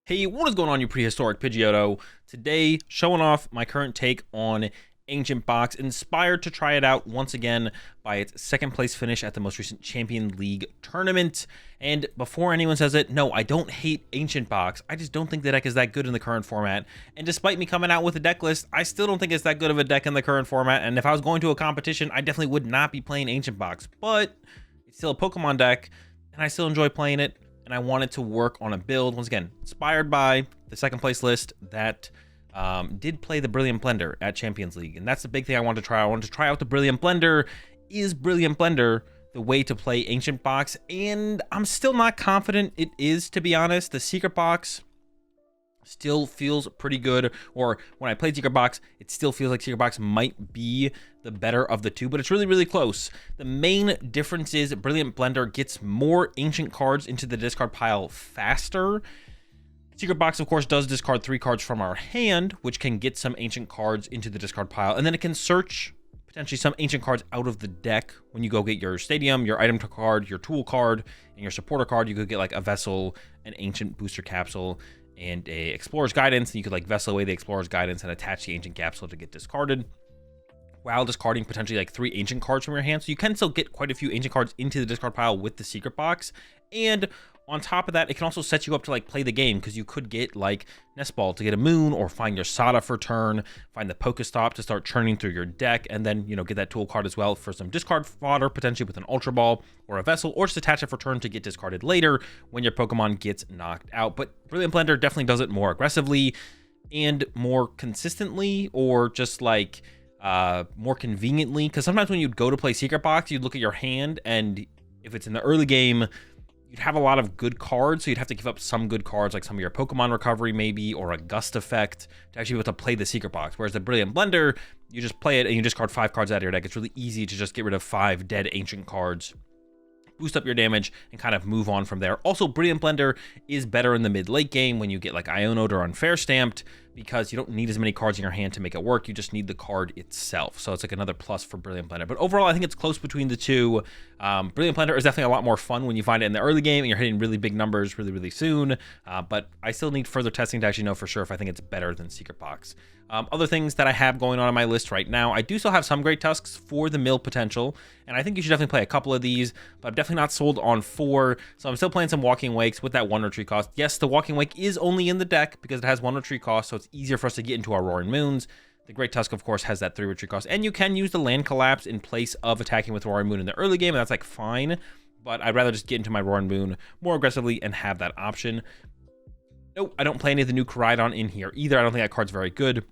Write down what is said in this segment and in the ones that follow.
Hey, what is going on, you prehistoric Pidgeotto? Today, showing off my current take on Ancient Box, inspired to try it out once again by its second place finish at the most recent Champion League tournament. And before anyone says it, no, I don't hate Ancient Box. I just don't think the deck is that good in the current format. And despite me coming out with a deck list, I still don't think it's that good of a deck in the current format. And if I was going to a competition, I definitely would not be playing Ancient Box. But it's still a Pokemon deck, and I still enjoy playing it. And I wanted to work on a build, once again, inspired by the second place list that did play the Brilliant Blender at Champions League. And that's the big thing I wanted to try. I wanted to try out the Brilliant Blender. Is Brilliant Blender the way to play Ancient Box? And I'm still not confident it is, to be honest. The Secret Box still feels pretty good, or when I played Secret Box, it still feels like Secret Box might be the better of the two, but it's really, really close. The main difference is Brilliant Blender gets more ancient cards into the discard pile faster. Secret Box, of course, does discard 3 cards from our hand, which can get some ancient cards into the discard pile, and then it can search potentially some ancient cards out of the deck when you go get your Stadium, your item card, your tool card, and your supporter card. You could get like a Vessel, an Ancient Booster Capsule, and a Explorer's Guidance, and you could like Vessel away the Explorer's Guidance and attach the Ancient Capsule to get discarded, while discarding potentially like 3 ancient cards from your hand. So you can still get quite a few ancient cards into the discard pile with the Secret Box. And on top of that, it can also set you up to like play the game, because you could get like Nest Ball to get a Moon, or find your Sada for turn, find the Pokestop to start churning through your deck, and then, you know, get that tool card as well for some discard fodder, potentially with an Ultra Ball or a Vessel, or just attach it for turn to get discarded later when your Pokemon gets knocked out. But Brilliant Blender definitely does it more aggressively and more consistently, or just like more conveniently, because sometimes when you'd go to play Secret Box, you'd look at your hand, and if it's in the early game, you'd have a lot of good cards, so you'd have to give up some good cards, like some of your Pokemon Recovery maybe, or a Gust Effect, to actually be able to play the Secret Box. Whereas the Brilliant Blender, you just play it and you discard 5 cards out of your deck. It's really easy to just get rid of 5 dead ancient cards, boost up your damage, and kind of move on from there. Also, Brilliant Blender is better in the mid-late game when you get like Ionoed or Unfair Stamped, because you don't need as many cards in your hand to make it work. You just need the card itself. So it's like another plus for Brilliant Blender. But overall, I think it's close between the two. Brilliant Blender is definitely a lot more fun when you find it in the early game and you're hitting really big numbers really, really soon. But I still need further testing to actually know for sure if I think it's better than Secret Box. Other things that I have going on my list right now, I do still have some Great Tusks for the mill potential, and I think you should definitely play a couple of these, but I'm definitely not sold on 4, so I'm still playing some Walking Wakes with that 1 retreat cost. Yes, the Walking Wake is only in the deck because it has 1 retreat cost, so it's easier for us to get into our Roaring Moons. The Great Tusk, of course, has that 3 retreat cost, and you can use the Land Collapse in place of attacking with Roaring Moon in the early game, and that's like fine, but I'd rather just get into my Roaring Moon more aggressively and have that option. Nope, I don't play any of the new Koraidon in here either. I don't think that card's very good.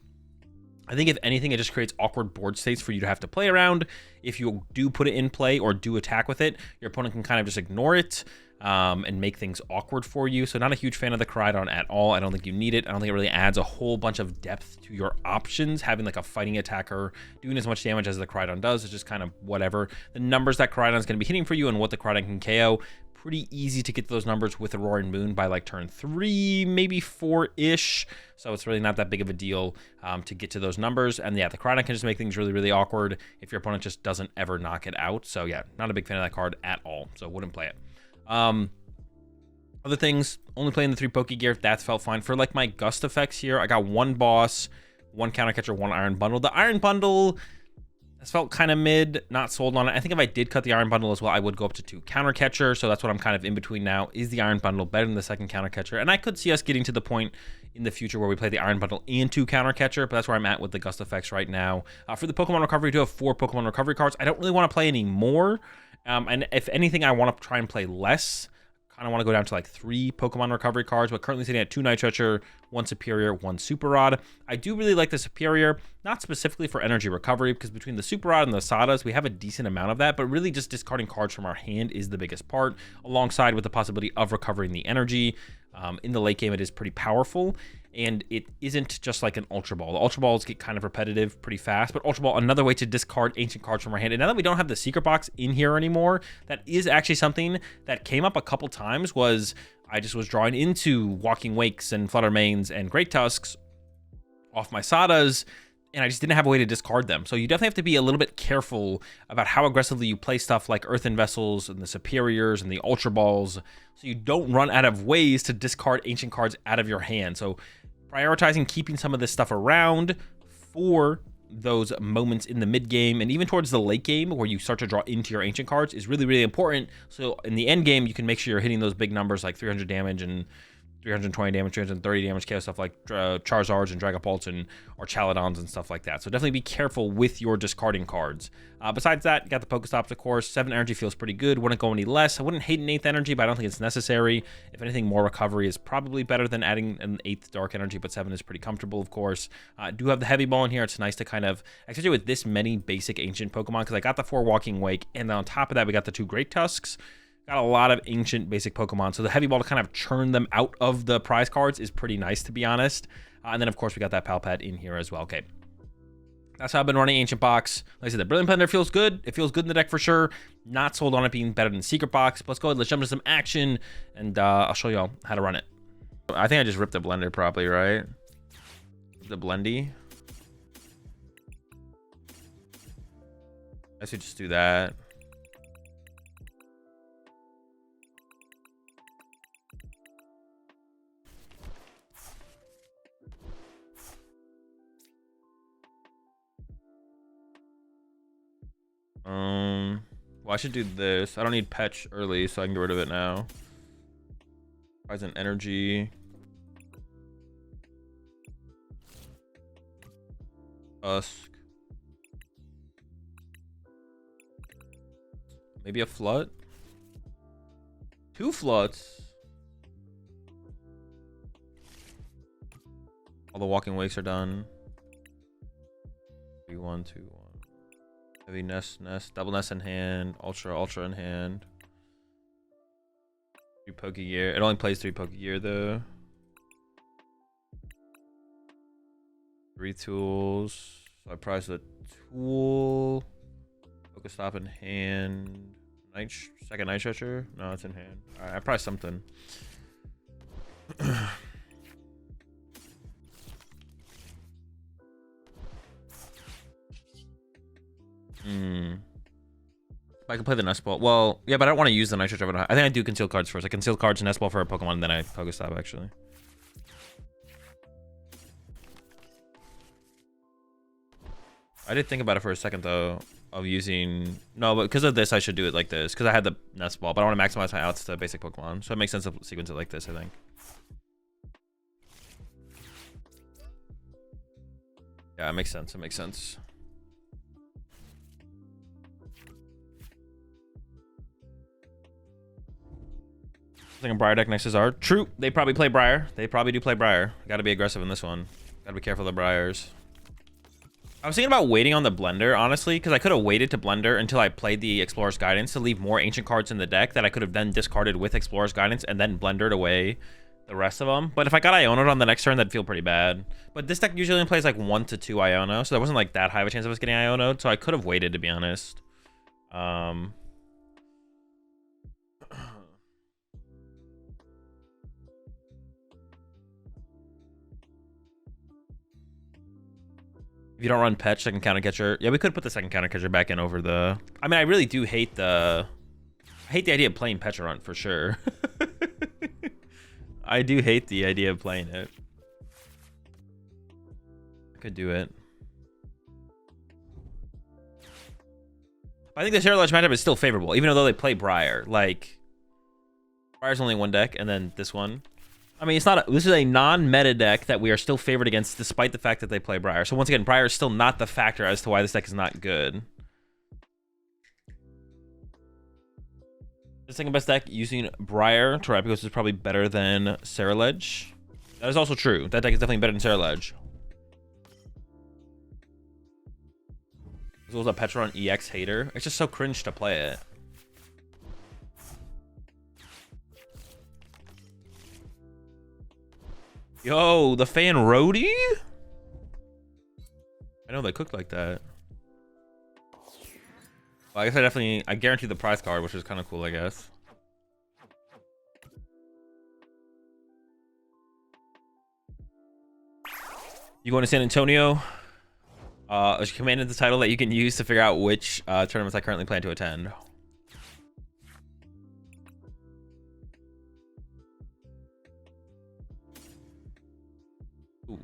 I think if anything, it just creates awkward board states for you to have to play around. If you do put it in play or do attack with it, your opponent can kind of just ignore it and make things awkward for you. So not a huge fan of the Koraidon at all. I don't think you need it. I don't think it really adds a whole bunch of depth to your options. Having like a fighting attacker doing as much damage as the Koraidon does is just kind of whatever. The numbers that Koraidon is going to be hitting for you and what the Koraidon can KO, pretty easy to get those numbers with the Roaring Moon by like turn 3, maybe 4-ish. So it's really not that big of a deal to get to those numbers. And yeah, the Koraidon can just make things really, really awkward if your opponent just doesn't ever knock it out. So yeah, not a big fan of that card at all. So wouldn't play it. Other things, only playing the 3 Poke Gear. That's felt fine. For like my Gust effects here, I got 1 Boss, 1 Counter Catcher, 1 Iron Bundle. The Iron Bundle has felt kind of mid, not sold on it. I think if I did cut the Iron Bundle as well, I would go up to 2 Counter Catcher. So that's what I'm kind of in between now. Is the Iron Bundle better than the second Counter Catcher? And I could see us getting to the point in the future where we play the Iron Bundle and 2 Counter Catcher, but that's where I'm at with the Gust effects right now. For the Pokemon Recovery, we do have 4 Pokemon Recovery cards. I don't really want to play any more. And if anything, I want to try and play less. Kind of want to go down to like 3 Pokemon Recovery cards, but currently sitting at 2 Night Stretcher, 1 Superior, 1 Super Rod. I do really like the Superior, not specifically for energy recovery, because between the Super Rod and the Sadas, we have a decent amount of that, but really just discarding cards from our hand is the biggest part, alongside with the possibility of recovering the energy. In the late game, it is pretty powerful, and it isn't just like an Ultra Ball. The Ultra Balls get kind of repetitive pretty fast, but Ultra Ball, another way to discard ancient cards from our hand. And now that we don't have the Secret Box in here anymore, that is actually something that came up a couple times. Was I just was drawing into Walking Wakes and Flutter Manes and Great Tusks off my Sadas, and I just didn't have a way to discard them. So you definitely have to be a little bit careful about how aggressively you play stuff like Earthen Vessels and the Superiors and the Ultra Balls, so you don't run out of ways to discard ancient cards out of your hand. So prioritizing keeping some of this stuff around for those moments in the mid game and even towards the late game where you start to draw into your ancient cards is really, really important. So in the end game, you can make sure you're hitting those big numbers like 300 damage and 320 damage, 330 damage KO stuff like Charizards and Dragapults and or Chaladons and stuff like that. So definitely be careful with your discarding cards. Besides that, you got the Pokestops, of course. 7 energy feels pretty good. Wouldn't go any less. I wouldn't hate an 8th energy, but I don't think it's necessary. If anything, more recovery is probably better than adding an 8th dark energy, but 7 is pretty comfortable, of course. I do have the Heavy Ball in here. It's nice to kind of, especially with this many basic ancient Pokemon, because I got the 4 Walking Wake, and then on top of that, we got the 2 Great Tusks. Got a lot of ancient basic Pokemon, so the Heavy Ball to kind of churn them out of the prize cards is pretty nice, to be honest. And then, of course, we got that Palpad in here as well. Okay, that's how I've been running Ancient Box. Like I said, the Brilliant Blender feels good. It feels good in the deck for sure. Not sold on it being better than Secret Box. But let's go ahead, let's jump into some action, and I'll show you all how to run it. I think I just ripped the blender properly, right? The blendy. I should just do that. Well, I should do this. I don't need Petch early, so I can get rid of it now. Poison Energy. Tusk. Maybe a Flood? 2 Floods. All the Walking Wakes are done. 3, 1, 2, 1. Heavy Nest, double Nest in hand, Ultra in hand. 3 Pokegear. It only plays 3 Pokegear though. 3 tools. So I prize the tool. Pokestop in hand. Second Night Stretcher? No, it's in hand. Alright, I prize something. I can play the Nest Ball. Well, yeah, but I don't want to use the Night Stretcher. I think I do conceal cards first. I conceal cards and Nest Ball for a Pokemon, and then I Pokestop, actually. I did think about it for a second, though, of using... No, but because of this, I should do it like this. Because I had the Nest Ball, but I want to maximize my outs to basic Pokemon. So it makes sense to sequence it like this, I think. Yeah, it makes sense. It makes sense. I think a Briar deck next is art. True, they probably play Briar. They probably do play Briar. Gotta be aggressive in this one. Gotta be careful of the Briars. I was thinking about waiting on the Blender, honestly, because I could have waited to Blender until I played the Explorer's Guidance to leave more ancient cards in the deck that I could have then discarded with Explorer's Guidance and then Blendered away the rest of them. But if I got Iono'd on the next turn, that'd feel pretty bad. But this deck usually only plays like 1 to 2 Iono, so there wasn't like that high of a chance of us getting Iono'd, so I could have waited, to be honest. If you don't run Petch, second counter catcher. Yeah, we could put the second counter catcher back in over the... I mean, I really do hate the... I hate the idea of playing Pecharunt for sure. I do hate the idea of playing it. I could do it. I think the Terror matchup is still favorable, even though they play Briar. Like, Briar's only 1 deck, and then this one. I mean, it's not. This is a non-meta deck that we are still favored against, despite the fact that they play Briar. So once again, Briar is still not the factor as to why this deck is not good. The second best deck using Briar Terrapagos is probably better than Ceruledge. That is also true. That deck is definitely better than Ceruledge. As well as a Pecharunt EX hater. It's just so cringe to play it. Yo, the fan roadie? I know they cooked like that. Well, I guess I guarantee the prize card, which is kind of cool, I guess. You going to San Antonio? Command the title that you can use to figure out which tournaments I currently plan to attend. Ooh.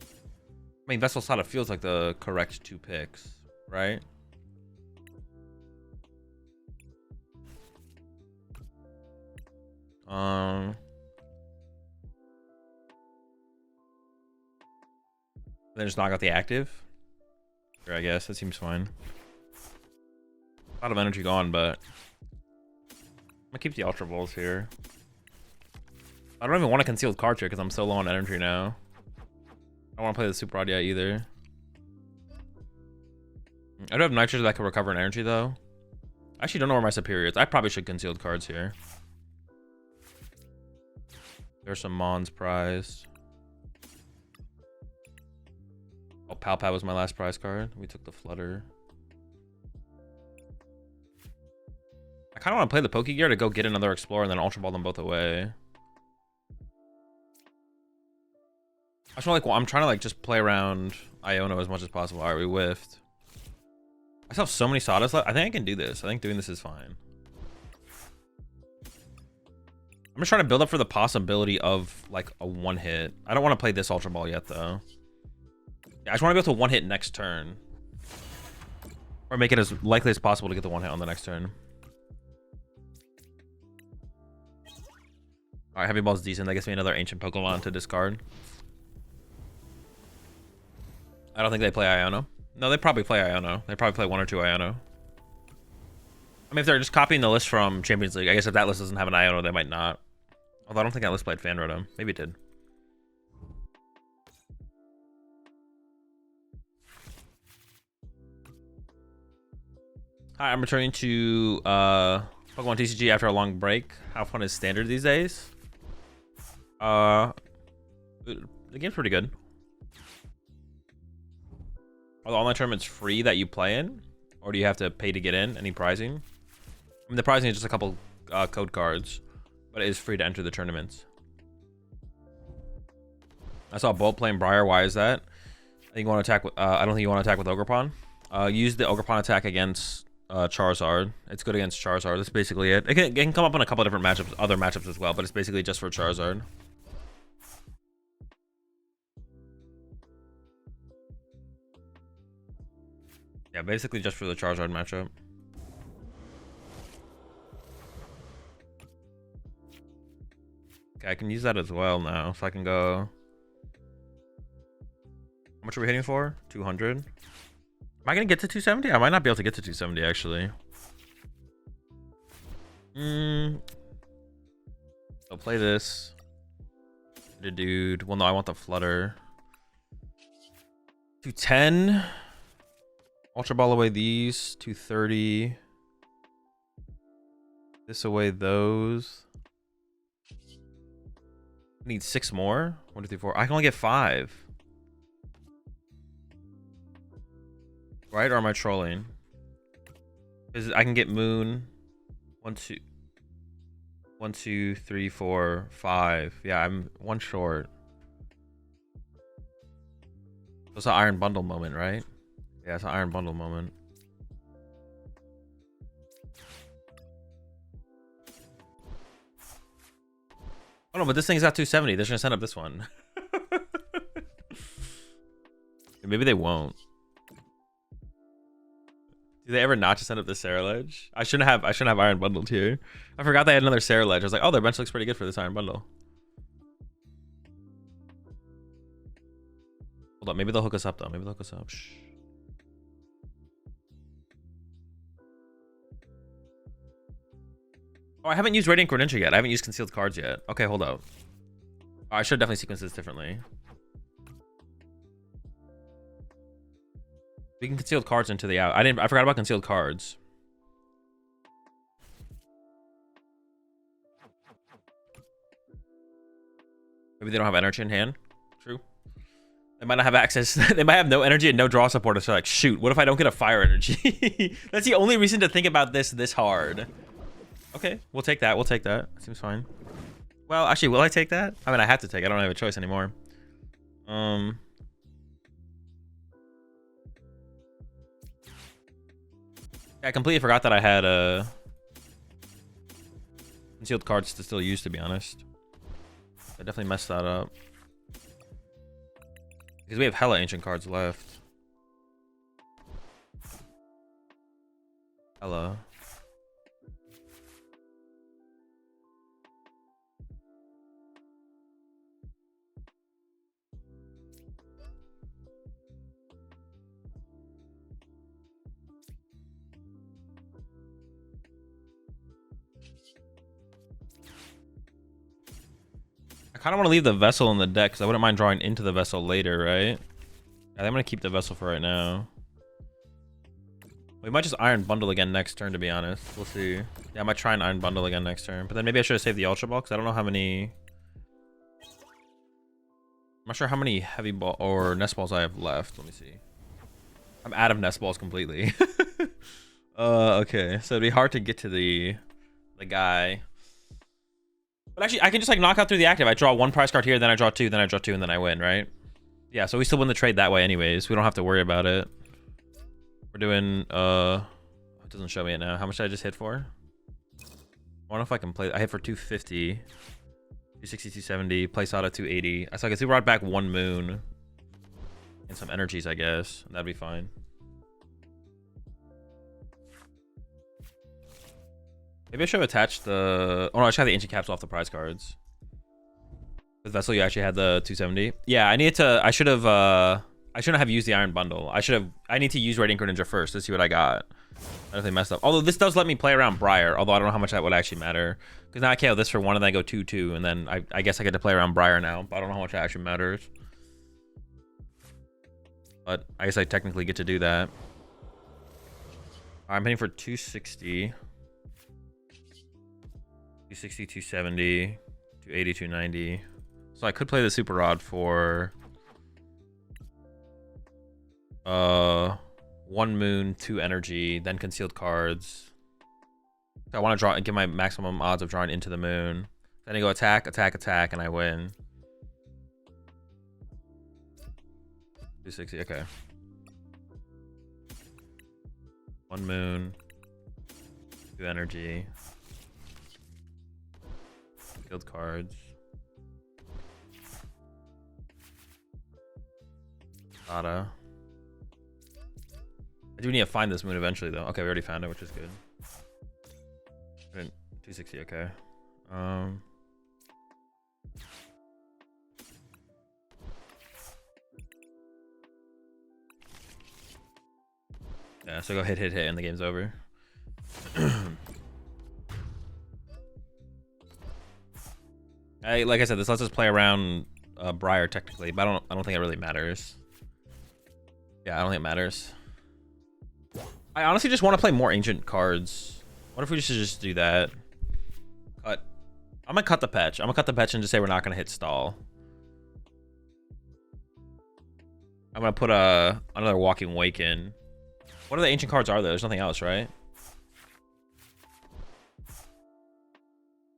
I mean, Vessel Sada feels like the correct 2 picks, right? Then just knock out the active. Sure, I guess that seems fine. A lot of energy gone, but I'm gonna keep the Ultra Balls here. I don't even want to concealed cards here because I'm so low on energy now. I don't want to play the Super Rod yet either. I do have Nitrogen that can recover an energy though. I actually don't know where my superior is. I probably should concealed cards here. There's some Mons prized. Oh, Palpad was my last prize card. We took the Flutter. I kind of want to play the Pokegear to go get another Explorer and then Ultra Ball them both away. I just like, well, I'm trying to like just play around Iono as much as possible. All right, we whiffed. I still have so many Sadas left. I think I can do this. I think doing this is fine. I'm just trying to build up for the possibility of like a 1-hit. I don't want to play this Ultra Ball yet though. Yeah, I just want to go to 1-hit next turn. Or make it as likely as possible to get the 1-hit on the next turn. Alright, Heavy Ball's decent. That gets me another Ancient Pokemon to discard. I don't think they play Iono. No, they probably play Iono. They probably play 1 or 2 Iono. I mean, if they're just copying the list from Champions League, I guess if that list doesn't have an Iono, they might not. Although I don't think that list played Fan Rotom. Maybe it did. Hi, I'm returning to PokemonTCG after a long break. How fun is Standard these days? The game's pretty good. Are the online tournaments free that you play in? Or do you have to pay to get in? Any pricing? I mean, the pricing is just a couple code cards, but it is free to enter the tournaments. I saw Bolt playing Briar. Why is that? I think you want to attack with, I don't think you want to attack with Ogerpon. Use the Ogerpon attack against Charizard. It's good against Charizard. That's basically it. It can come up in a couple different matchups, other matchups as well, but it's basically just for Charizard. Yeah, basically just for the Charizard matchup. Okay, I can use that as well now. So I can go... How much are we hitting for? 200? Am I going to get to 270? I might not be able to get to 270, actually. I'll play this. The dude. Well, no, I want the Flutter. 210. Ultra Ball away these. 230. This away those. I need 6 more. 1, 2, 3, 4. I can only get 5. Right? Or am I trolling? Because I can get Moon. 1, 2. 1, 2, 3, 4, 5. Yeah, I'm 1 short. It's an Iron Bundle moment, right? Yeah, it's an Iron Bundle moment. Oh no, but this thing's got 270. They're just gonna send up this one. Maybe they won't. Do they ever not just send up the Saraledge? I shouldn't have Iron Bundled here. I forgot they had another Saraledge. I was like, oh, their bench looks pretty good for this Iron Bundle. Hold on, maybe they'll hook us up though. Maybe they'll hook us up. Shh. Oh, I haven't used Radiant Greninja yet. I haven't used concealed cards yet. Okay, hold up. Oh, I should definitely sequence this differently. We can concealed cards into the out. I forgot about concealed cards. Maybe they don't have energy in hand. True. They might not have access. They might have no energy and no draw support. So like, shoot, what if I don't get a fire energy? That's the only reason to think about this hard. Okay, we'll take that. We'll take that. Seems fine. Well, actually, will I take that? I mean, I have to take it. I don't have a choice anymore. I completely forgot that I had concealed cards to still use, to be honest. I definitely messed that up. Because we have hella ancient cards left. Hella. I kind of want to leave the vessel in the deck because I wouldn't mind drawing into the vessel later, right? I'm going to keep the vessel for right now. We might just Iron Bundle again next turn, to be honest. We'll see. Yeah, I might try and Iron Bundle again next turn. But then maybe I should have saved the Ultra Ball because I don't know how many... I'm not sure how many Heavy Ball or Nest Balls I have left. Let me see. I'm out of Nest Balls completely. Okay. So it'd be hard to get to the guy. But actually, I can just like knock out through the active. I draw one prize card here, then I draw two, then I draw two, and then I win, right? Yeah, so we still win the trade that way anyways. We don't have to worry about it. We're doing, it doesn't show me it now. How much did I just hit for? I wonder if I can play. I hit for 250, 260, 270, place out at 280. So I guess we brought back one moon and some energies, I guess. That'd be fine. Maybe I should have attached the... Oh no, I should have the ancient caps off the prize cards. With Vessel, you actually had the 270. Yeah, I needed to... I shouldn't have used the Iron Bundle. I need to use Radiant Greninja first to see what I got. I definitely messed up. Although this does let me play around Briar. Although I don't know how much that would actually matter. Because now I KO this for one and then I go 2-2. And then I guess I get to play around Briar now. But I don't know how much that actually matters. But I guess I technically get to do that. I'm hitting for 260. 260, 270, 280, 290. So I could play the Super Rod for one moon, two energy, then concealed cards. I want to draw and get my maximum odds of drawing into the moon. Then I go attack, attack, attack, and I win. 260, okay. One moon, two energy. Field cards. Ada. I do need to find this moon eventually, though. Okay, we already found it, which is good. 260, okay. Yeah, so go hit, and the game's over. Like I said, this lets us play around Briar technically, but I don't think it really matters. Yeah, I don't think it matters. I honestly just want to play more ancient cards. What if we should just do that? Cut. I'm gonna cut the patch. I'm gonna cut the patch and just say we're not gonna hit stall. I'm gonna put another Walking Wake in. What are the ancient cards are there? There's nothing else, right?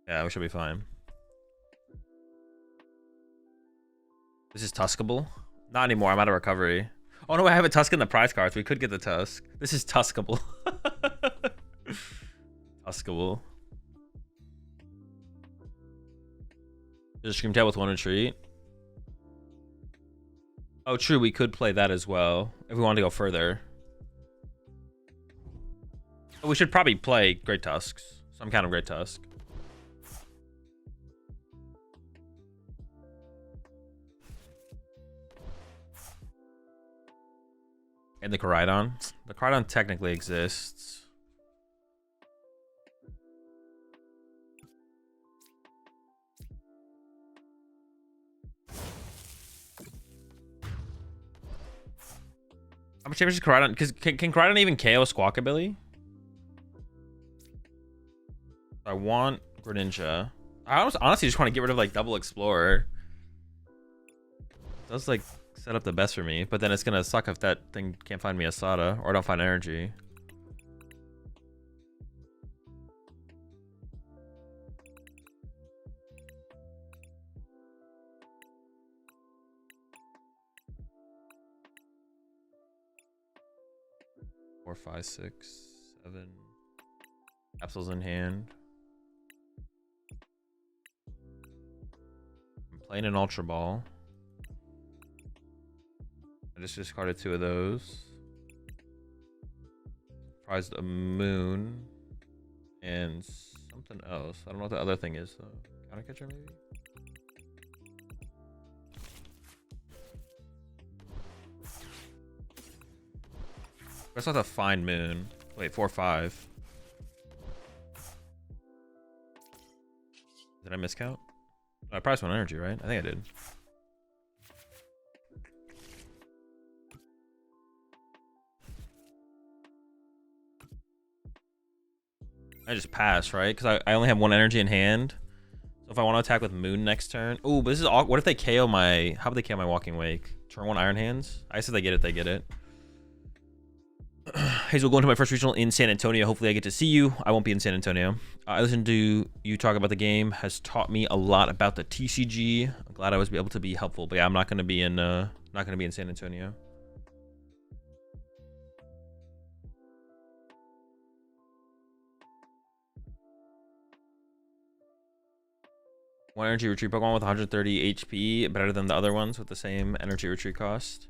Yeah, we should be fine. This is Tuskable? Not anymore. I'm out of recovery. Oh no, I have a Tusk in the prize cards. We could get the Tusk. This is Tuskable. Tuskable. There's a Screamtail with one retreat. Oh, true. We could play that as well if we wanted to go further. But we should probably play Great Tusks. Some kind of Great Tusk. And the Koraidon. The Koraidon technically exists. How much damage is Koraidon? Because can Koraidon even KO Squawkabilly? I want Greninja. I honestly just want to get rid of like Double Explorer. It does like set up the best for me, but then it's gonna suck if that thing can't find me a Sada or I don't find energy. Four, five, six, 7 capsules in hand. I'm playing an Ultra Ball. I just discarded 2 of those. Prized a Moon and something else. I don't know what the other thing is though. Counter Catcher maybe? That's not a Fine Moon. Wait, 4/5. Did I miscount? I priced 1 energy, right? I think I did. I just pass, right? Because I only have 1 energy in hand. So if I want to attack with Moon next turn. Oh, but this is all. What if they KO my. How would they KO my Walking Wake? Turn 1 Iron Hands? I said they get it, they get it. Hazel, going to my first regional in San Antonio. Hopefully I get to see you. I won't be in San Antonio. I listened to you talk about the game. Has taught me a lot about the TCG. I'm glad I was able to be helpful. But yeah, I'm not going to be in San Antonio. One energy retreat Pokemon with 130 HP, better than the other ones with the same energy retreat cost.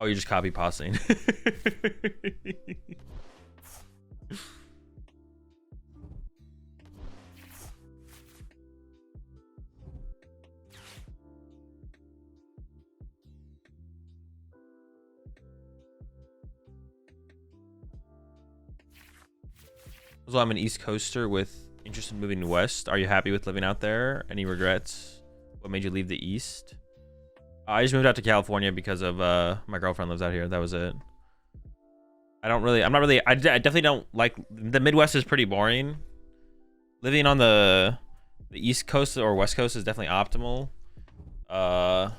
Oh, you're just copy pasting. So I'm an East Coaster with interest in moving west. Are you happy with living out there? Any regrets? What made you leave the East? I just moved out to California because of my girlfriend lives out here. That was it. I definitely don't like the Midwest is pretty boring. Living on the East Coast or West Coast is definitely optimal. Although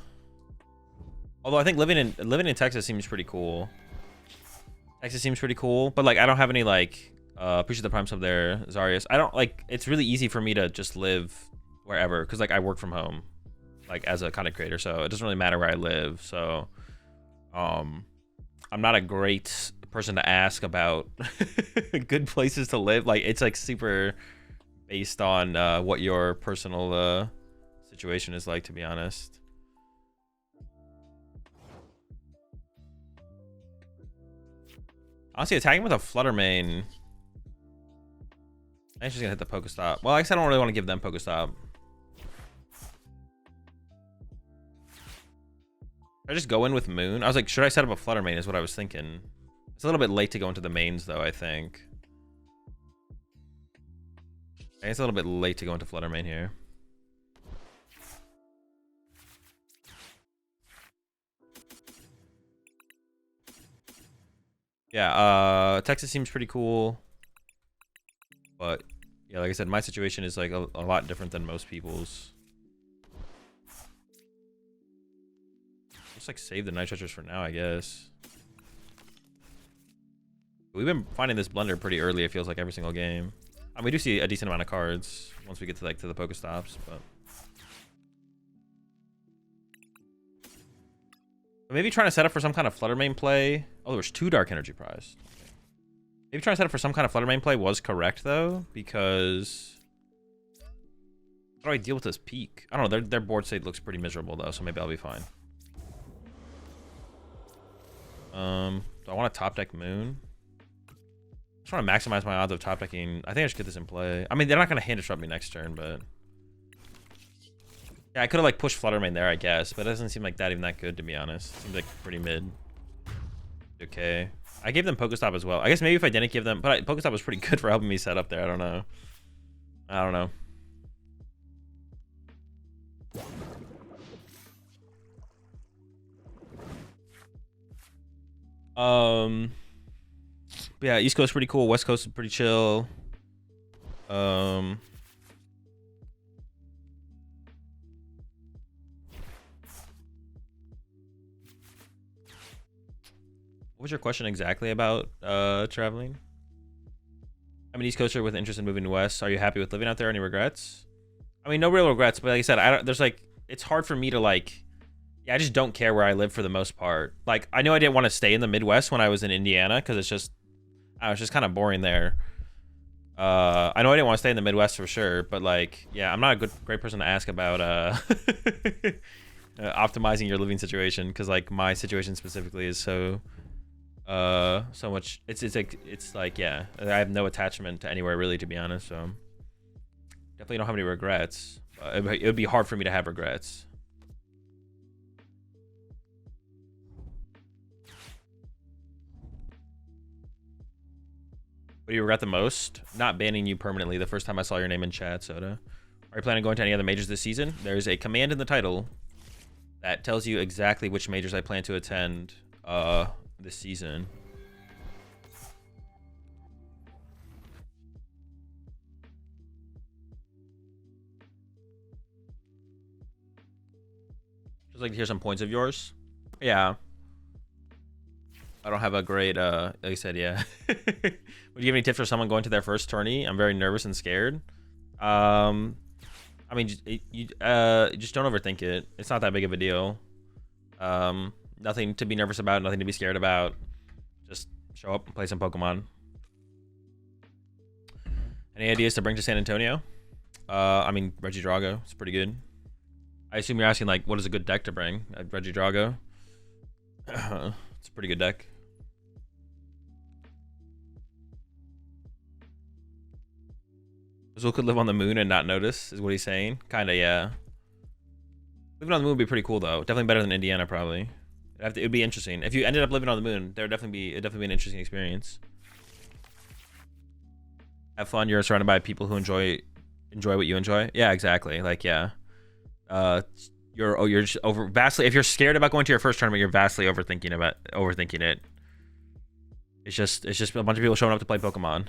I think living in Texas seems pretty cool. Texas seems pretty cool, but like I don't have any like appreciate the prime sub there, Zarius. I don't like it's really easy for me to just live wherever because like I work from home. Like as a content creator, so it doesn't really matter where I live. So I'm not a great person to ask about good places to live. Like it's like super based on what your personal situation is like, to be honest. Honestly, attacking with a Flutter Mane, I'm just gonna hit the Pokestop. Well, I guess I don't really want to give them Pokestop. I just go in with Moon. I was like, should I set up a Flutter Mane is what I was thinking. It's a little bit late to go into the mains though, I think. I think it's a little bit late to go into Flutter Mane here. Yeah, Texas seems pretty cool. But yeah, like I said, my situation is like a lot different than most people's. Just like save the Night Treasures for now, I guess. We've been finding this blender pretty early, it feels like every single game. I mean, we do see a decent amount of cards once we get to like to the Pokestops, but maybe trying to set up for some kind of Flutter Mane play. Oh, there was 2 Dark Energy prized. Okay. Maybe trying to set up for some kind of Flutter Mane play was correct though, because how do I deal with this peak? I don't know, their board state looks pretty miserable though, so maybe I'll be fine. Do I want to top deck Moon? I just want to maximize my odds of top decking. I think I should get this in play. I mean, they're not going to hand disrupt me next turn, but yeah, I could have like pushed Flutter Mane there, I guess, but it doesn't seem like that even that good, to be honest. Seems like pretty mid. Okay, I gave them Pokestop as well. I guess maybe if I didn't give them, but Pokestop was pretty good for helping me set up there. I don't know. But yeah, East Coast pretty cool. West Coast is pretty chill. What was your question exactly about traveling? I'm an East Coaster with interest in moving west. Are you happy with living out there? Any regrets? I mean, no real regrets, but like I said, there's like, it's hard for me to like, yeah, I just don't care where I live for the most part. Like, I knew I didn't want to stay in the Midwest when I was in Indiana because it's just I was just kind of boring there. I know I didn't want to stay in the Midwest for sure, but like, yeah, I'm not a great person to ask about optimizing your living situation, because like my situation specifically is so much. It's like yeah, I have no attachment to anywhere really, to be honest. So definitely don't have any regrets. It would be hard for me to have regrets. What do you regret the most? Not banning you permanently the first time I saw your name in chat, Soda. Are you planning on going to any other majors this season? There's a command in the title that tells you exactly which majors I plan to attend this season. Just like to hear some points of yours. Yeah. I don't have a great like I said, yeah. Would you have any tips for someone going to their first tourney? I'm very nervous and scared. I mean, you just don't overthink it. It's not that big of a deal. Nothing to be nervous about, nothing to be scared about. Just show up and play some Pokemon. Any ideas to bring to San Antonio? I mean, Regidrago. It's pretty good. I assume you're asking, like, what is a good deck to bring? Regidrago. It's a pretty good deck. Azul could live on the moon and not notice, is what he's saying. Kinda, yeah. Living on the moon would be pretty cool, though. Definitely better than Indiana, probably. It would be it'd if you ended up living on the moon, it'd definitely be an interesting experience. Have fun. You're surrounded by people who enjoy what you enjoy. Yeah, exactly. Like, yeah. You're just vastly. If you're scared about going to your first tournament, you're vastly overthinking it. It's just a bunch of people showing up to play Pokemon.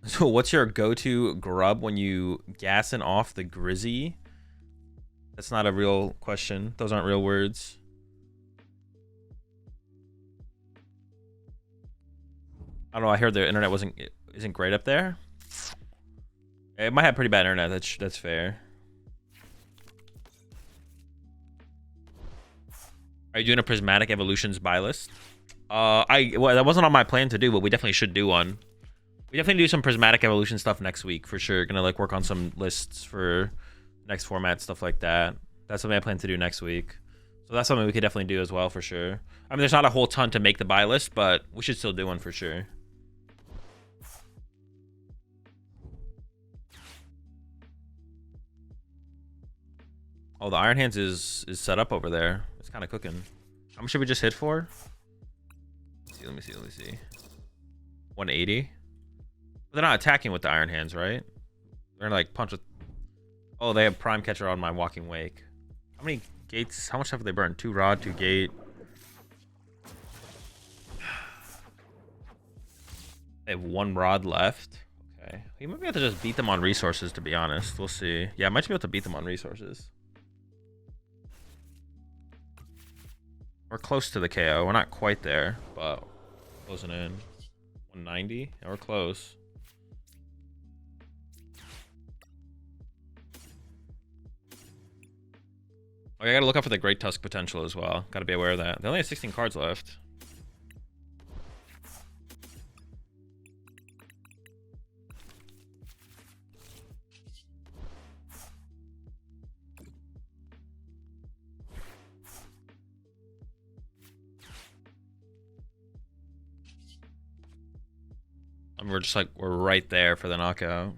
So what's your go-to grub when you gassing off the Grizzy? That's not a real question. Those aren't real words. I don't know. I heard the internet isn't great up there. It might have pretty bad internet. That's fair. Are you doing a Prismatic Evolutions buy list? Well, that wasn't on my plan to do, but we definitely should do one. We definitely do some Prismatic Evolution stuff next week for sure. Gonna like work on some lists for next format, stuff like that. That's something I plan to do next week. So that's something we could definitely do as well for sure. I mean, there's not a whole ton to make the buy list, but we should still do one for sure. Oh, the Iron Hands is set up over there. It's kind of cooking. How much should we just hit for? Let me see. 180. They're not attacking with the Iron Hands, right? They're gonna like punch with. Oh, they have Prime Catcher on my Walking Wake. How many gates? How much have they burned? 2 rod, 2 gate. They have 1 rod left. Okay. We might be able to just beat them on resources, to be honest. We'll see. Yeah, I might be able to beat them on resources. We're close to the KO. We're not quite there, but closing in. 190. Yeah, we're close. Okay, I gotta look out for the Great Tusk potential as well. Gotta be aware of that. They only have 16 cards left. And we're just like, we're right there for the knockout.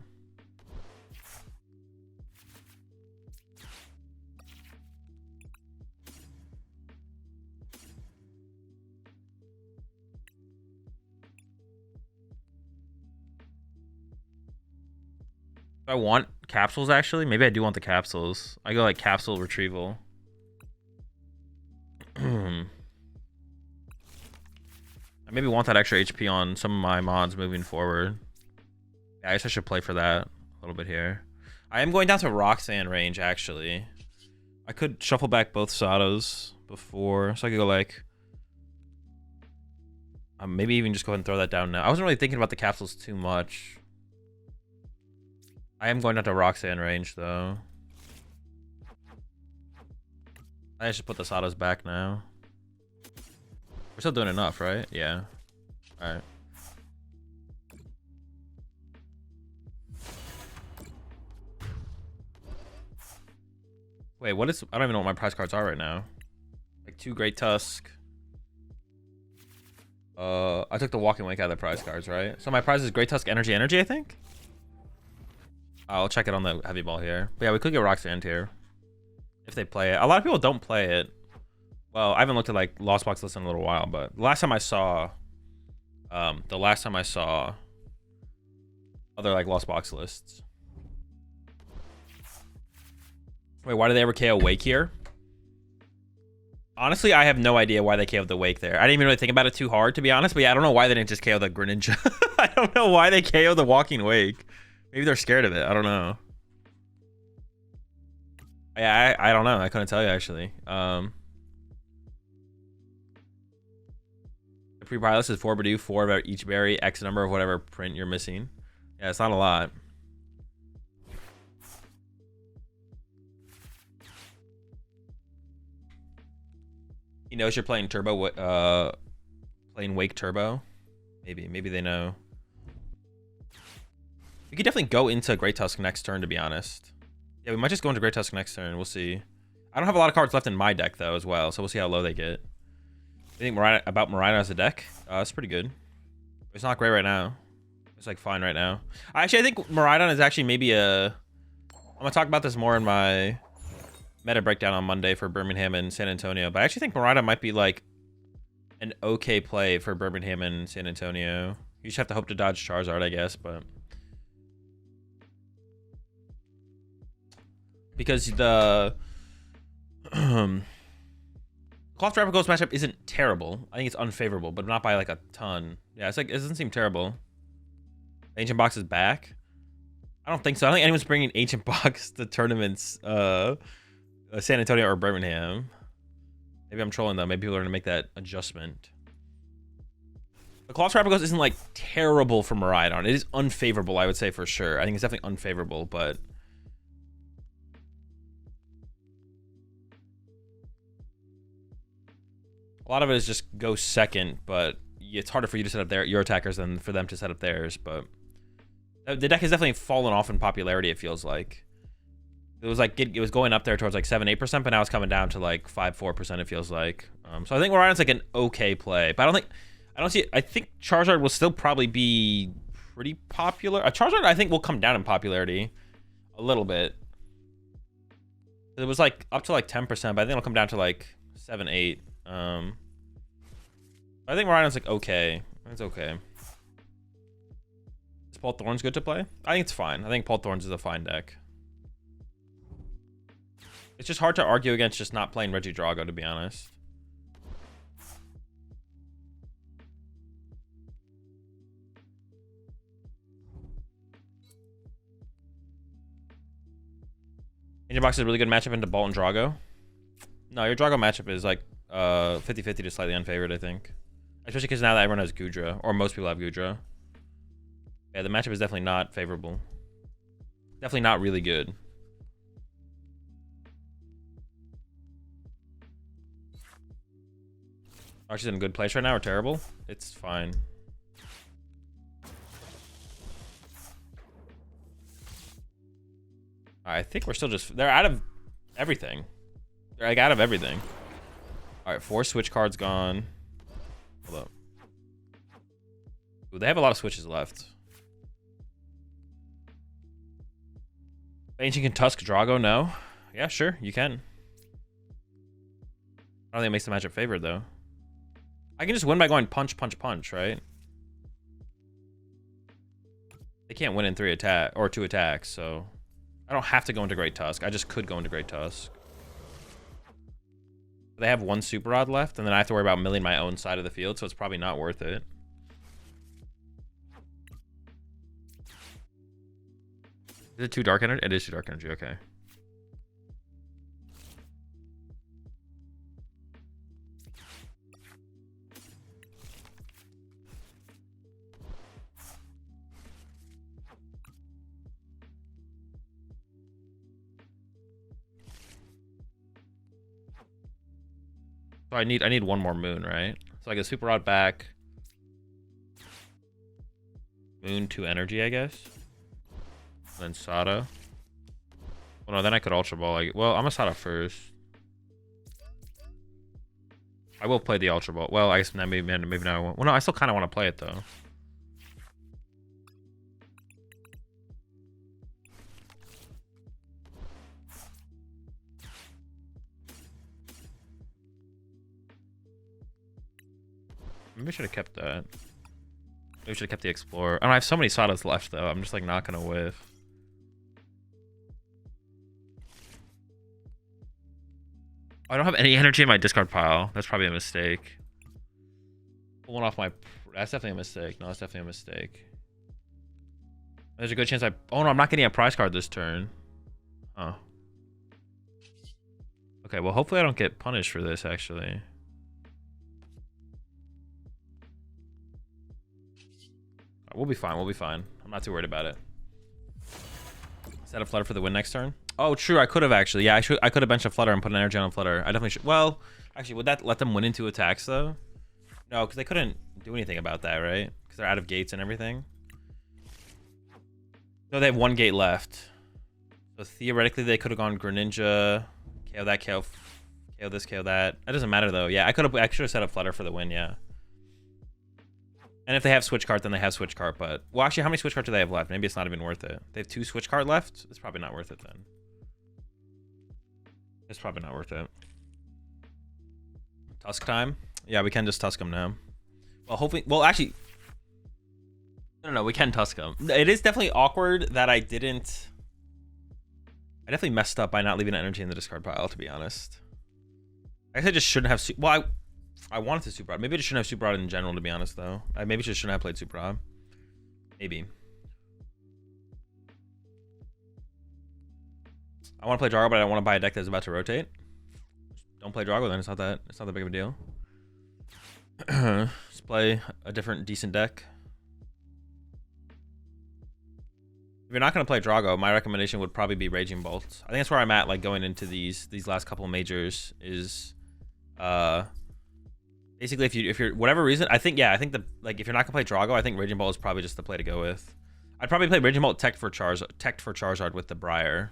If I want capsules, actually, maybe I do want the capsules. I go like capsule retrieval. I maybe want that extra HP on some of my mods moving forward. Yeah, I guess I should play for that a little bit here. I am going down to Roxanne range, actually. I could shuffle back both Sados before, so I could go like... maybe even just go ahead and throw that down now. I wasn't really thinking about the capsules too much. I am going down to Roxanne range, though. I should put the Sadas back now. We're still doing enough, right? Yeah. All right. Wait, what is... I don't even know what my prize cards are right now. Like 2 Great Tusk. I took the Walking Wake out of the prize cards, right? So my prize is Great Tusk Energy, I think? I'll check it on the heavy ball here. But yeah, we could get Rock Sand here. If they play it. A lot of people don't play it. Well, I haven't looked at like Lost Box list in a little while, but the last time I saw other like Lost Box lists. Wait, why did they ever KO Wake here? Honestly, I have no idea why they KO'd the Wake there. I didn't even really think about it too hard, to be honest. But yeah, I don't know why they didn't just KO the Greninja. I don't know why they KO the Walking Wake. Maybe they're scared of it. I don't know. Yeah, I don't know. I couldn't tell you, actually. The pre-buy list is 4 Bidoof, 4 about each berry, X number of whatever print you're missing. Yeah, it's not a lot. He knows you're playing Turbo, playing Wake Turbo. Maybe they know. We could definitely go into Great Tusk next turn, to be honest. Yeah, we might just go into Great Tusk next turn. We'll see. I don't have a lot of cards left in my deck, though, as well. So we'll see how low they get. I think about Marina as a deck. It's pretty good. It's not great right now. It's like fine right now. I think Miraidon is actually maybe a... I'm going to talk about this more in my meta breakdown on Monday for Birmingham and San Antonio. But I actually think Miraidon might be like an okay play for Birmingham and San Antonio. You just have to hope to dodge Charizard, I guess, but... Because the... Cloth Trapper Ghost matchup isn't terrible. I think it's unfavorable, but not by like a ton. Yeah, it's like, it doesn't seem terrible. Ancient Box is back. I don't think so. I don't think anyone's bringing Ancient Box to tournaments, San Antonio or Birmingham. Maybe I'm trolling though. Maybe people are gonna make that adjustment. The Cloth Trapper Ghost isn't like terrible for Miraidon. It is unfavorable, I would say for sure. I think it's definitely unfavorable, but a lot of it is just go second, but it's harder for you to set up your attackers than for them to set up theirs. But the deck has definitely fallen off in popularity, it feels like. It was like it was going up there towards like 7-8%, but now it's coming down to like 5-4%, it feels like. So I think Miraidon's like an okay play, but I think Charizard will still probably be pretty popular. Charizard, I think, will come down in popularity a little bit. It was like up to like 10%, but I think it'll come down to like 7-8. I think Miraidon's like okay. It's okay. Is Paul Thorns good to play? I think it's fine. I think Paul Thorns is a fine deck. It's just hard to argue against just not playing Regidrago, to be honest. Ancient Box is a really good matchup into Bolt and Drago. No, your Drago matchup is like 50-50 to slightly unfavored, I think. Especially because now that everyone has Gudra, or most people have Gudra. Yeah, the matchup is definitely not favorable. Definitely not really good. Archie's in a good place right now, or terrible? It's fine. I think we're still just... They're out of everything. They're like out of everything. Alright, 4 switch cards gone. Hold up. Ooh, they have a lot of switches left. Ancient can Tusk Drago? No. Yeah, sure, you can. I don't think it makes the matchup favored, though. I can just win by going punch, punch, punch, right? They can't win in 2 attacks, so... I don't have to go into Great Tusk. I just could go into Great Tusk. They have 1 Super Rod left, and then I have to worry about milling my own side of the field, so it's probably not worth it. Is it 2 Dark Energy? It is 2 Dark Energy, okay. So I need one more moon, right? So I get Super Rod back. Moon to energy, I guess. And then Sada. Well, no, then I could Ultra Ball. Well, I'm gonna Sada first. I will play the Ultra Ball. Well, I guess maybe now I won't. Well, no, I still kind of want to play it though. Maybe I should have kept that. Maybe we should have kept the Explorer. I don't know, I have so many Sadas left though. I'm just like not gonna whiff. I don't have any energy in my discard pile. That's probably a mistake. Pull one off my... That's definitely a mistake. No, that's definitely a mistake. There's a good chance I... Oh no, I'm not getting a prize card this turn. Oh. Okay, well hopefully I don't get punished for this actually. We'll be fine. We'll be fine. I'm not too worried about it. Set a Flutter for the win next turn. Oh, true. I could have actually. Yeah, I could have benched a Flutter and put an energy on a Flutter. I definitely should. Well, actually, would that let them win into attacks though? No, because they couldn't do anything about that, right? Because they're out of gates and everything. No, they have one gate left. So theoretically, they could have gone Greninja, KO that, KO this, KO that. That doesn't matter though. Yeah, I should have set a Flutter for the win. Yeah. And if they have Switch Card, then they have Switch Card. But, well, actually, how many Switch Cards do they have left? Maybe it's not even worth it. They have 2 Switch Card left? It's probably not worth it then. It's probably not worth it. Tusk time? Yeah, we can just Tusk them now. Well, hopefully... Well, actually... No, we can Tusk them. It is definitely awkward that I didn't... I definitely messed up by not leaving energy in the discard pile, to be honest. I guess I just shouldn't have... Well, I wanted to Super Rod. Maybe I just shouldn't have Super Rod in general, to be honest, though. I maybe just shouldn't have played Super Rod. Maybe. I want to play Drago, but I don't want to buy a deck that's about to rotate. Don't play Drago, then it's not that big of a deal. Just play a different decent deck. If you're not going to play Drago, my recommendation would probably be Raging Bolt. I think that's where I'm at, like going into these last couple of majors is basically if you're whatever reason, I think the like if you're not gonna play Drago, I think Raging Bolt is probably just the play to go with. I'd probably play Raging Bolt tech for Charizard with the Briar.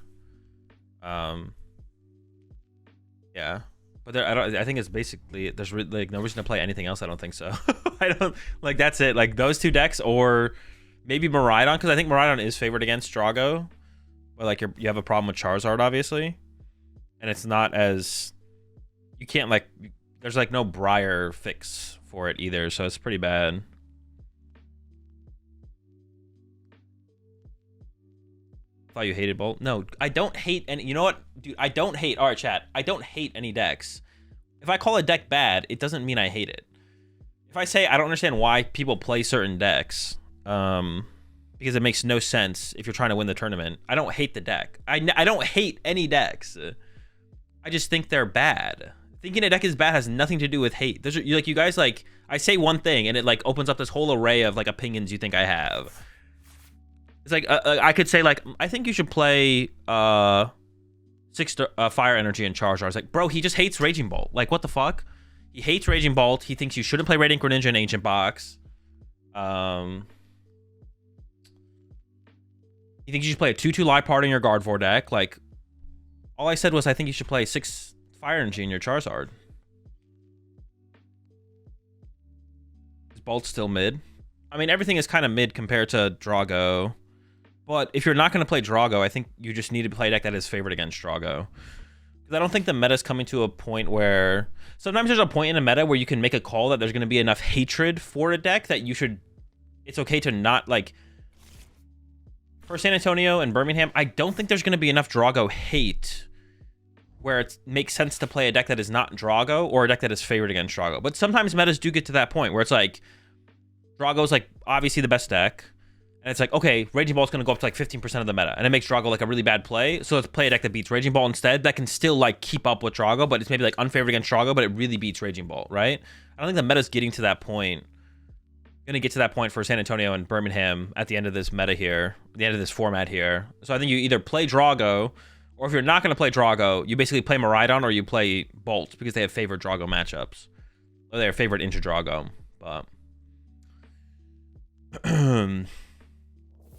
Yeah, but I think it's basically there's like no reason to play anything else. I don't think so. I don't like that's it. Like those 2 decks or maybe Miraidon, because I think Miraidon is favored against Drago, but like you have a problem with Charizard obviously, and it's not as you can't like. There's like no Briar fix for it either, so it's pretty bad. Thought you hated Bolt? No, I don't hate any. You know what, dude? I don't hate. All right, chat. I don't hate any decks. If I call a deck bad, it doesn't mean I hate it. If I say I don't understand why people play certain decks, because it makes no sense if you're trying to win the tournament, I don't hate the deck. I don't hate any decks. I just think they're bad. Thinking a deck is bad has nothing to do with hate. There's like you guys like I say one thing and it like opens up this whole array of like opinions you think I have. It's like I could say like I think you should play 6 Fire Energy and Charizard. It's like, bro, he just hates Raging Bolt. Like what the fuck? He hates Raging Bolt. He thinks you shouldn't play Radiant Greninja in Ancient Box. He thinks you should play a 2/2 Liepard in your Gardevoir deck. Like all I said was I think you should play 6 Fire Energy in your Charizard. Is Bolt still mid? I mean, everything is kind of mid compared to Drago. But if you're not going to play Drago, I think you just need to play a deck that is favored against Drago. Because I don't think the meta is coming to a point where... Sometimes there's a point in a meta where you can make a call that there's going to be enough hatred for a deck that you should... It's okay to not, like... For San Antonio and Birmingham, I don't think there's going to be enough Drago hate where it makes sense to play a deck that is not Drago or a deck that is favored against Drago. But sometimes metas do get to that point where it's like, Drago's like obviously the best deck. And it's like, okay, Raging Bolt's going to go up to like 15% of the meta. And it makes Drago like a really bad play. So let's play a deck that beats Raging Bolt instead. That can still like keep up with Drago, but it's maybe like unfavored against Drago, but it really beats Raging Bolt, right? I don't think the meta's getting to that point. Going to get to that point for San Antonio and Birmingham at the end of this meta here, the end of this format here. So I think you either play Drago Or if you're not going to play Drago, you basically play Miraidon or you play Bolt because they have favorite Drago matchups. Or they have favorite into Drago. But something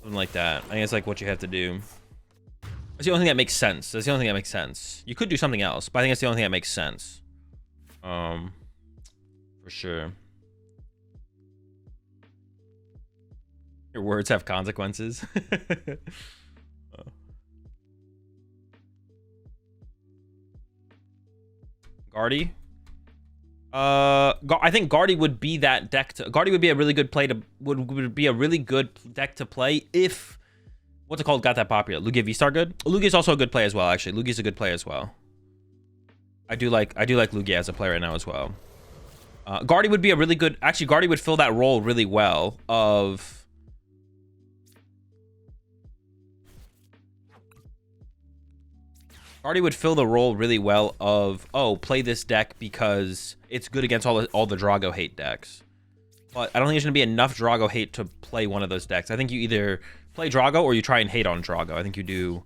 like that. I think it's like what you have to do. That's the only thing that makes sense. That's the only thing that makes sense. You could do something else, but I think that's the only thing that makes sense. For sure. Your words have consequences. Guardy. I think Guardy would be that deck. Guardy would be a really good play to would be a really good deck to play if what's it called got that popular. Lugia V-Star good. Lugia is also a good play as well. Actually, Lugia is a good play as well. I do like Lugia as a player right now as well. Guardy would be a really good. Actually, Guardy would fill that role really well of. Guardy would fill the role really well of, oh, play this deck because it's good against all the Drago hate decks. But I don't think there's going to be enough Drago hate to play one of those decks. I think you either play Drago or you try and hate on Drago. I think you do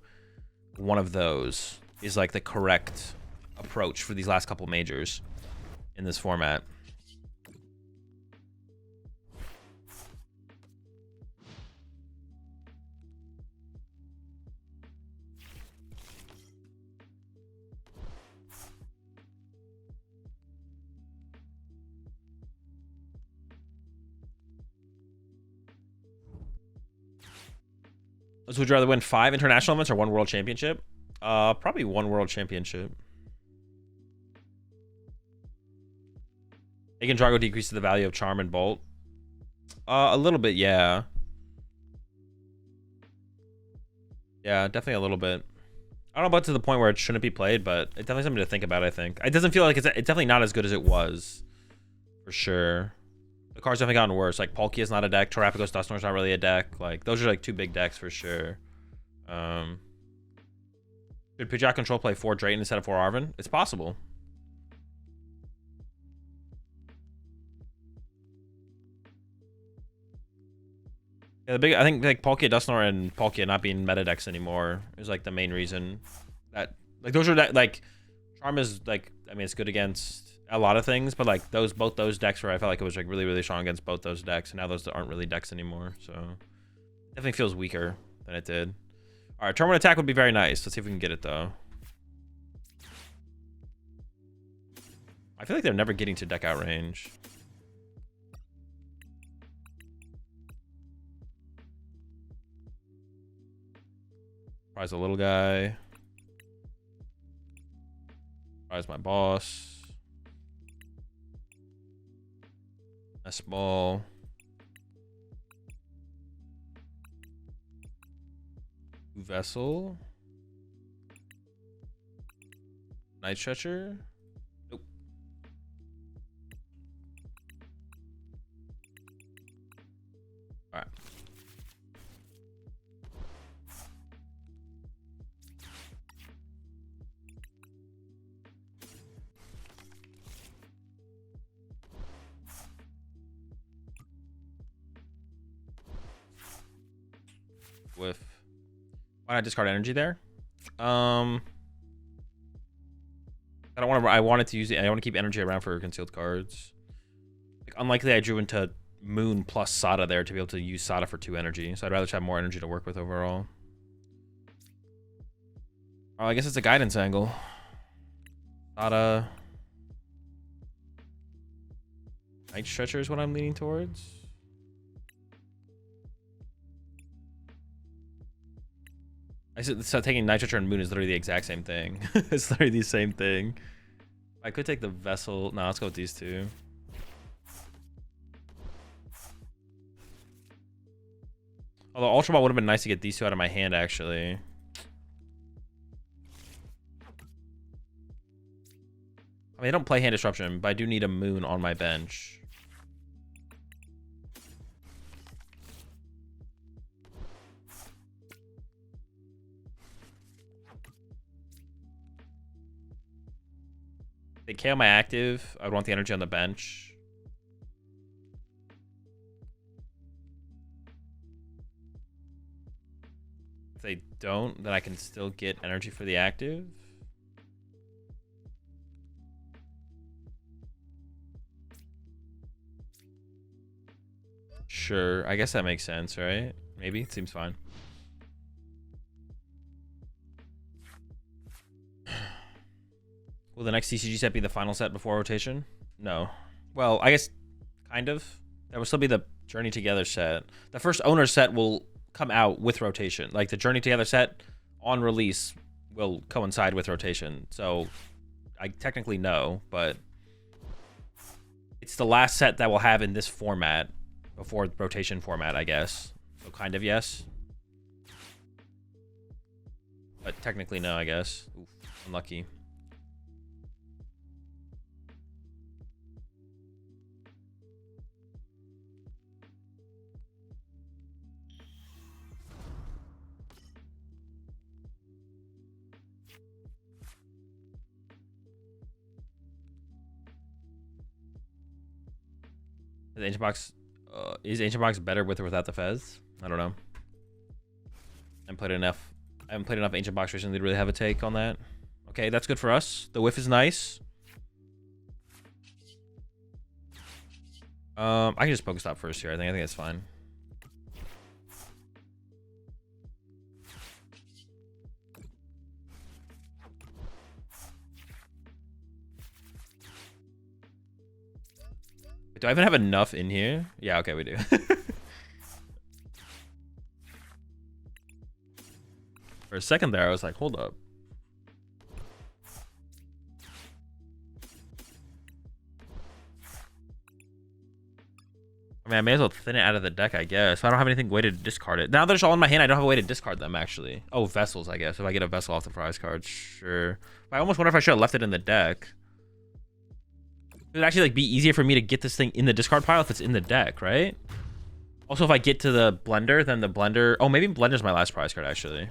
one of those is like the correct approach for these last couple majors in this format. So would you rather win 5 international events or 1 world championship? Probably 1 world championship. Making Drago decreases the value of Charm and Bolt. A little bit, yeah. Yeah, definitely a little bit. I don't know about to the point where it shouldn't be played, but it's definitely something to think about, I think. It doesn't feel like it's definitely not as good as it was. For sure. The card's definitely gotten worse. Like, Palkia is not a deck. Terrapagos Dusknoir's not really a deck. Like, those are like 2 big decks for sure. Could Pidgeot Control play 4 Drayton instead of 4 Arven? It's possible. Yeah, I think like Palkia Dusknoir and Palkia not being meta decks anymore is like the main reason that like those are that like Charm is like I mean it's good against a lot of things, but like both those decks where I felt like it was like really strong against both those decks, and now those aren't really decks anymore, so it definitely feels weaker than it did. All right, turn 1 attack would be very nice. Let's see if we can get it though. I feel like they're never getting to deck out range. Prize a little guy. Prize my boss. S ball. Vessel. Night Stretcher. Nope. All right. With why not discard energy there? I don't want to. I wanted to use it. I want to keep energy around for concealed cards. Like, unlikely I drew into Moon plus Sada there to be able to use Sada for 2 energy. So I'd rather just have more energy to work with overall. Oh, I guess it's a guidance angle. Sada. Night Stretcher is what I'm leaning towards. I said taking Night Stretcher and Moon is literally the exact same thing. It's literally the same thing. I could take the Vessel. No, let's go with these 2. Although Ultra Ball would have been nice to get these 2 out of my hand, actually. I mean, I don't play Hand Disruption, but I do need a Moon on my bench. They KO my active. I'd want the energy on the bench. If they don't, then I can still get energy for the active. Sure, I guess that makes sense, right? Maybe, it seems fine. Will the next TCG set be the final set before rotation? No. Well, I guess kind of. That will still be the Journey Together set. The first owner set will come out with rotation. Like the Journey Together set on release will coincide with rotation. So I technically know, but it's the last set that we'll have in this format before rotation format, I guess. So kind of yes. But technically no, I guess. Oof, unlucky. The Ancient Box, is Ancient Box better with or without the Fez? I don't know. I haven't played enough Ancient Box recently to really have a take on that. Okay, that's good for us. The whiff is nice. I can just Pokestop first here. I think that's fine. Do I even have enough in here? Yeah, okay, we do. For a second there, I was like, hold up. I mean, I may as well thin it out of the deck, I guess. I don't have anything way to discard it. Now that it's all in my hand, I don't have a way to discard them, actually. Oh, Vessels, I guess. If I get a Vessel off the prize card, sure. But I almost wonder if I should have left it in the deck. It would actually like be easier for me to get this thing in the discard pile if it's in the deck, right? Also, if I get to the Blender, then the Blender... Oh, maybe Blender's my last prize card, actually.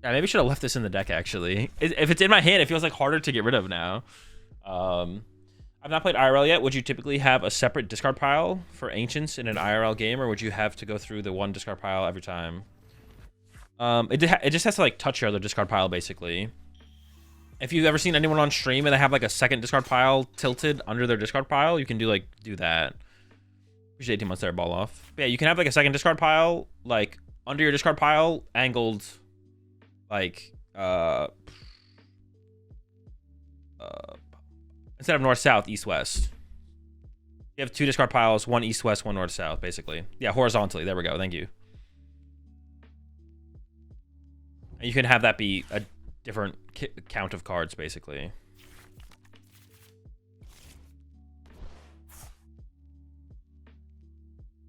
Yeah, maybe I should have left this in the deck, actually. If it's in my hand, it feels like harder to get rid of now. I've not played IRL yet. Would you typically have a separate discard pile for Ancients in an IRL game, or would you have to go through the one discard pile every time? It just has to like touch your other discard pile, basically. If you've ever seen anyone on stream and they have like a second discard pile tilted under their discard pile, you can do that. Appreciate 18 months there, ball off. But yeah, you can have like a second discard pile like under your discard pile, angled like instead of north-south, east-west. You have two discard piles, one east-west, one north-south, basically. Yeah, horizontally. There we go. Thank you. And you can have that be a different count of cards, basically.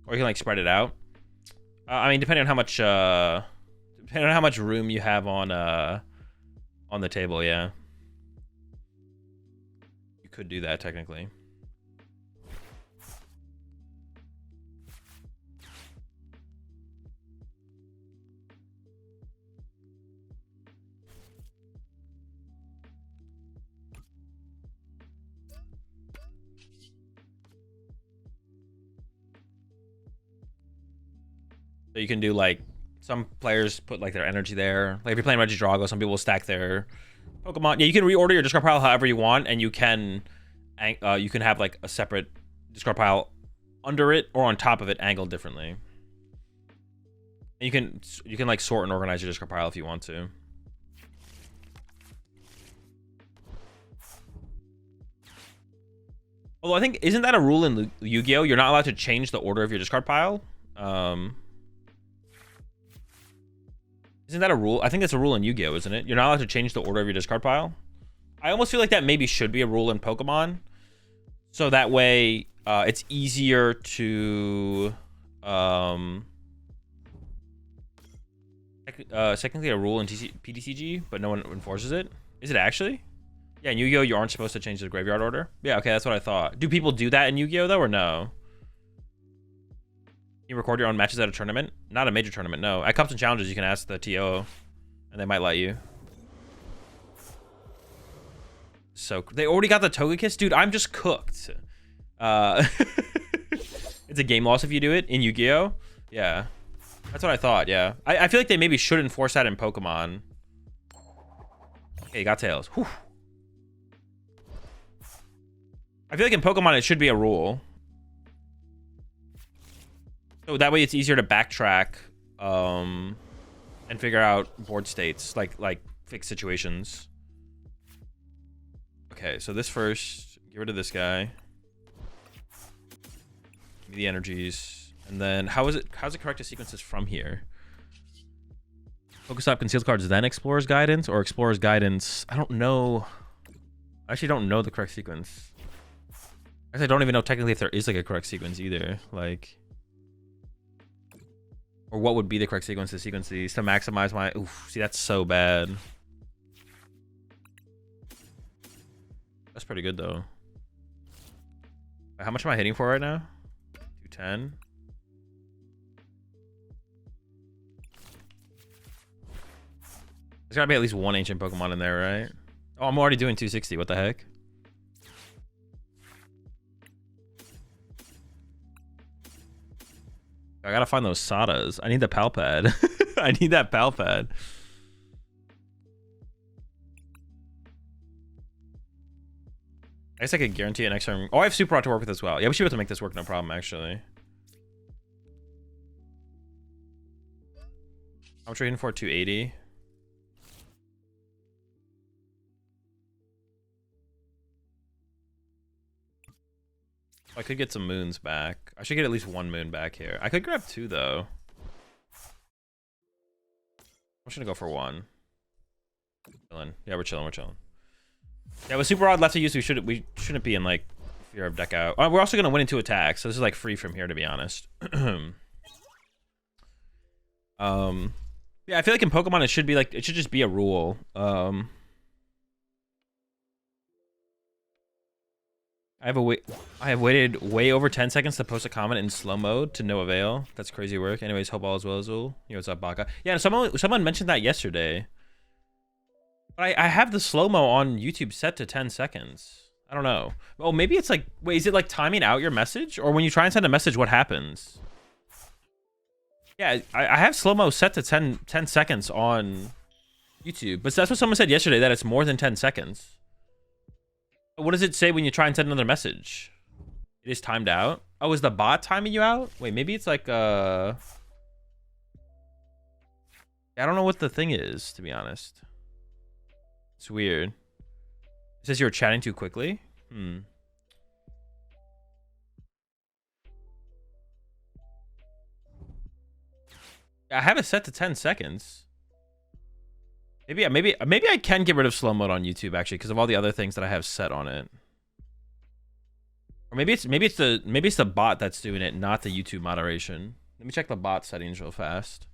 Or you can like spread it out. I mean, depending on how much room you have on the table, yeah. You could do that technically. So you can do like, some players put like their energy there. Like if you're playing Regidrago, some people will stack their Pokemon. Yeah, you can reorder your discard pile however you want, and you can have like a separate discard pile under it or on top of it angled differently. And you can like sort and organize your discard pile if you want to. Although I think, isn't that a rule in Yu-Gi-Oh? You're not allowed to change the order of your discard pile. Isn't that a rule? I think that's a rule in Yu-Gi-Oh, isn't it? You're not allowed to change the order of your discard pile. I almost feel like that maybe should be a rule in Pokemon. So that way, it's easier to... technically a rule in PTCG, but no one enforces it. Is it actually? Yeah, in Yu-Gi-Oh, you aren't supposed to change the graveyard order. Yeah, okay, that's what I thought. Do people do that in Yu-Gi-Oh, though, or no? You record your own matches at a tournament? Not a major tournament, no. At Cups and Challenges, you can ask the TO, and they might let you. So, they already got the Togekiss? Dude, I'm just cooked. It's a game loss if you do it in Yu-Gi-Oh! Yeah. That's what I thought, yeah. I feel like they maybe should enforce that in Pokemon. Okay, got Tails. Whew. I feel like in Pokemon it should be a rule. So that way it's easier to backtrack and figure out board states, like fixed situations. Okay, so this first, get rid of this guy. Give me the energies. And then how's it correct to sequence this from here? Focus up concealed cards, then Explorer's Guidance, or Explorer's Guidance. I don't know. I actually don't know the correct sequence. I don't even know technically if there is like a correct sequence either. Like, or what would be the correct sequence to sequence these to maximize my... Oof, see, that's so bad. That's pretty good, though. How much am I hitting for right now? 210. There's gotta be at least one ancient Pokemon in there, right? Oh, I'm already doing 260. What the heck? I gotta find those Sadas. I need the Palpad. I need that Palpad. I guess I could guarantee an extra... Oh, I have Super Rod to work with as well. Yeah, we should be able to make this work, no problem, actually. How much are we hitting for? 280. I could get some moons back. I should get at least one moon back here. I could grab two, though. I'm just gonna go for one. Chilling. Yeah, we're chilling. Yeah, with Super Rod left to use, we shouldn't be in like fear of deck out. We're also gonna win in 2 attacks, so this is like free from here, to be honest. Yeah, I feel like in Pokemon it should be like, it should just be a rule. I have waited way over 10 seconds to post a comment in slow mode to no avail. That's crazy work. Anyways, hope all is well, Azul. Yo, what's up, Baka? Yeah, someone mentioned that yesterday. But I have the slow-mo on YouTube set to 10 seconds. I don't know. Oh, maybe it's like... Wait, is it like timing out your message? Or when you try and send a message, what happens? Yeah, I have slow-mo set to 10 seconds on YouTube. But that's what someone said yesterday, that it's more than 10 seconds. What does it say when you try and send another message? It is timed out? Oh, is the bot timing you out? Wait, maybe it's like I don't know what the thing is, to be honest. It's weird. It says you were chatting too quickly? I have it set to 10 seconds. Maybe I can get rid of slow mode on YouTube actually because of all the other things that I have set on it. Or maybe it's the bot that's doing it, not the YouTube moderation. Let me check the bot settings real fast.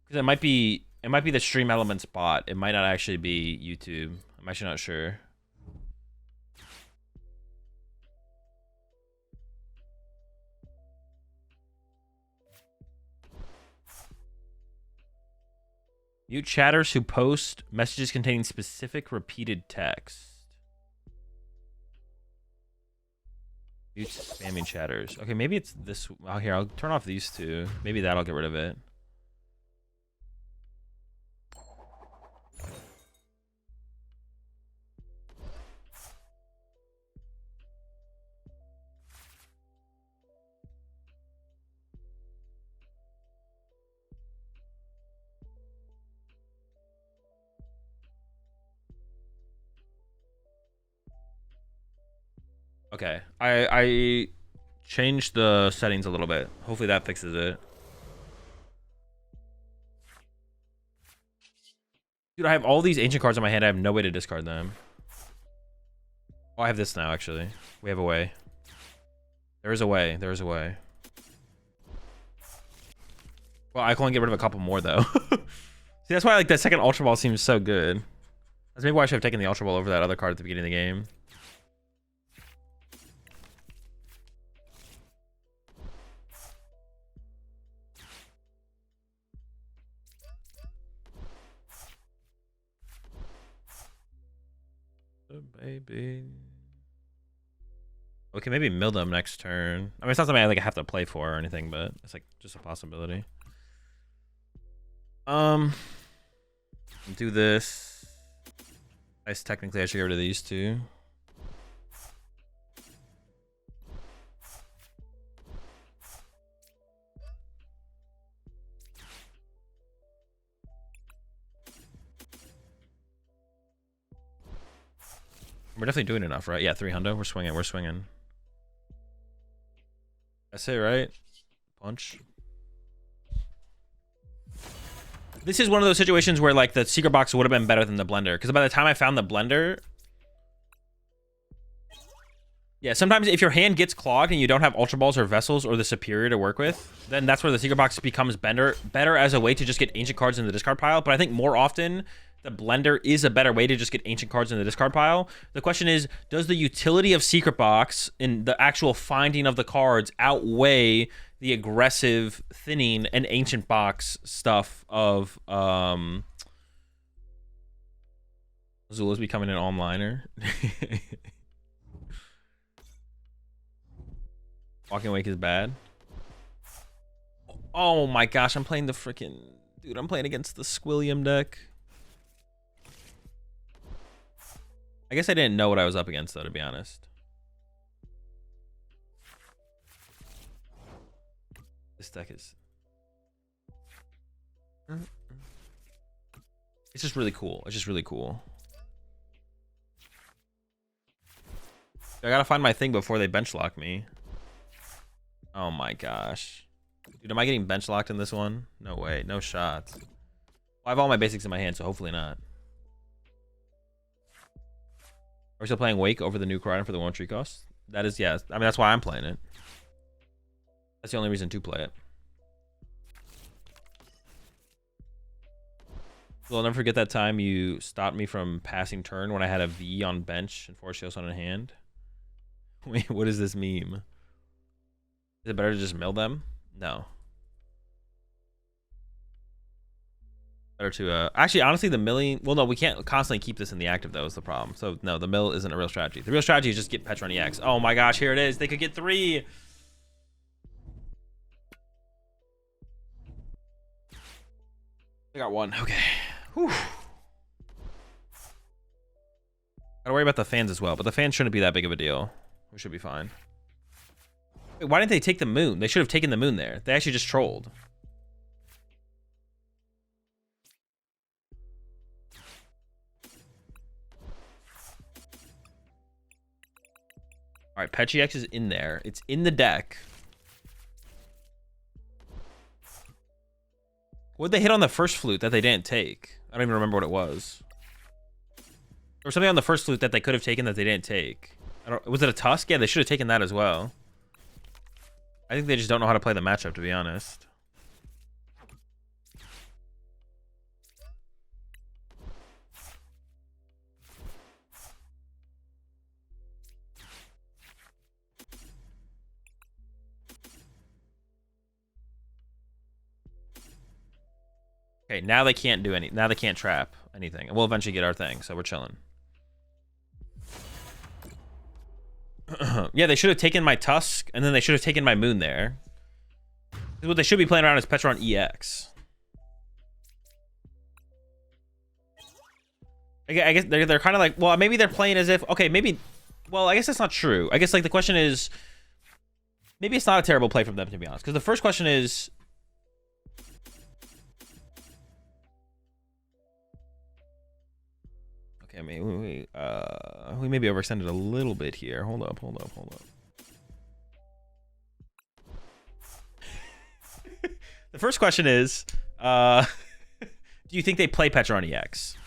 Because it might be the Stream Elements bot. It might not actually be YouTube. I'm actually not sure. Mute chatters who post messages containing specific repeated text. Mute spamming chatters. Okay, maybe it's this. Oh, here, I'll turn off these two. Maybe that'll get rid of it. Okay, I changed the settings a little bit. Hopefully that fixes it. Dude, I have all these ancient cards in my hand. I have no way to discard them. Oh, I have this now, actually. We have a way. There is a way. There is a way. Well, I can only get rid of a couple more, though. See, that's why like that second Ultra Ball seems so good. That's maybe why I should have taken the Ultra Ball over that other card at the beginning of the game. Baby. We can maybe mill them next turn. I mean, it's not something I like have to play for or anything, but it's like just a possibility. Do this. Technically I should get rid of these two. We're definitely doing enough, right? Yeah, 300. We're swinging. We're swinging. That's it, right? Punch. This is one of those situations where, like, the secret box would have been better than the blender. Because by the time I found the blender... Yeah, sometimes if your hand gets clogged and you don't have Ultra Balls or Vessels or the Superior to work with, then that's where the secret box becomes better as a way to just get ancient cards in the discard pile. But I think more often... the blender is a better way to just get ancient cards in the discard pile. The question is, does the utility of Secret Box in the actual finding of the cards outweigh the aggressive thinning and ancient box stuff of Azula's becoming an onliner? Walking Wake is bad. Oh my gosh, I'm playing the freaking... Dude, I'm playing against the Squilliam deck. I guess I didn't know what I was up against, though, to be honest. This deck is... It's just really cool. It's just really cool. I gotta find my thing before they bench lock me. Oh my gosh. Dude, am I getting bench locked in this one? No way. No shots. Well, I have all my basics in my hand, so hopefully not. Are we still playing Wake over the new card for the 1 tree cost? That is, yeah. I mean, that's why I'm playing it. That's the only reason to play it. So I'll never forget that time you stopped me from passing turn when I had a V on bench and 4 shields on in hand. Wait, what is this meme? Is it better to just mill them? No. Better to actually, honestly, the milling... Well, no, we can't constantly keep this in the active, though, is the problem. So no, the mill isn't a real strategy. The real strategy is just get Petron EX. Oh my gosh, here it is. They could get 3. I got 1. Okay. Whew. Gotta worry about the fans as well, but the fans shouldn't be that big of a deal. We should be fine. Wait, why didn't they take the moon? They should have taken the moon there. They actually just trolled. All right, Pet EX is in there. It's in the deck. What'd they hit on the first flute that they didn't take? I don't even remember what it was. There was something on the first flute that they could have taken that they didn't take. Was it a Tusk? Yeah, they should have taken that as well. I think they just don't know how to play the matchup, to be honest. Okay, now they can't do any. Now they can't trap anything, and we'll eventually get our thing. So we're chilling. Yeah, they should have taken my Tusk, and then they should have taken my Moon there. What they should be playing around is Petron EX. I guess they're kind of like, well, maybe they're playing as if, okay, maybe, well, I guess that's not true. I guess like the question is, maybe it's not a terrible play from them, to be honest, because the first question is, okay, I mean, we maybe overextended a little bit here. Hold up. The first question is, do you think they play Petron EX?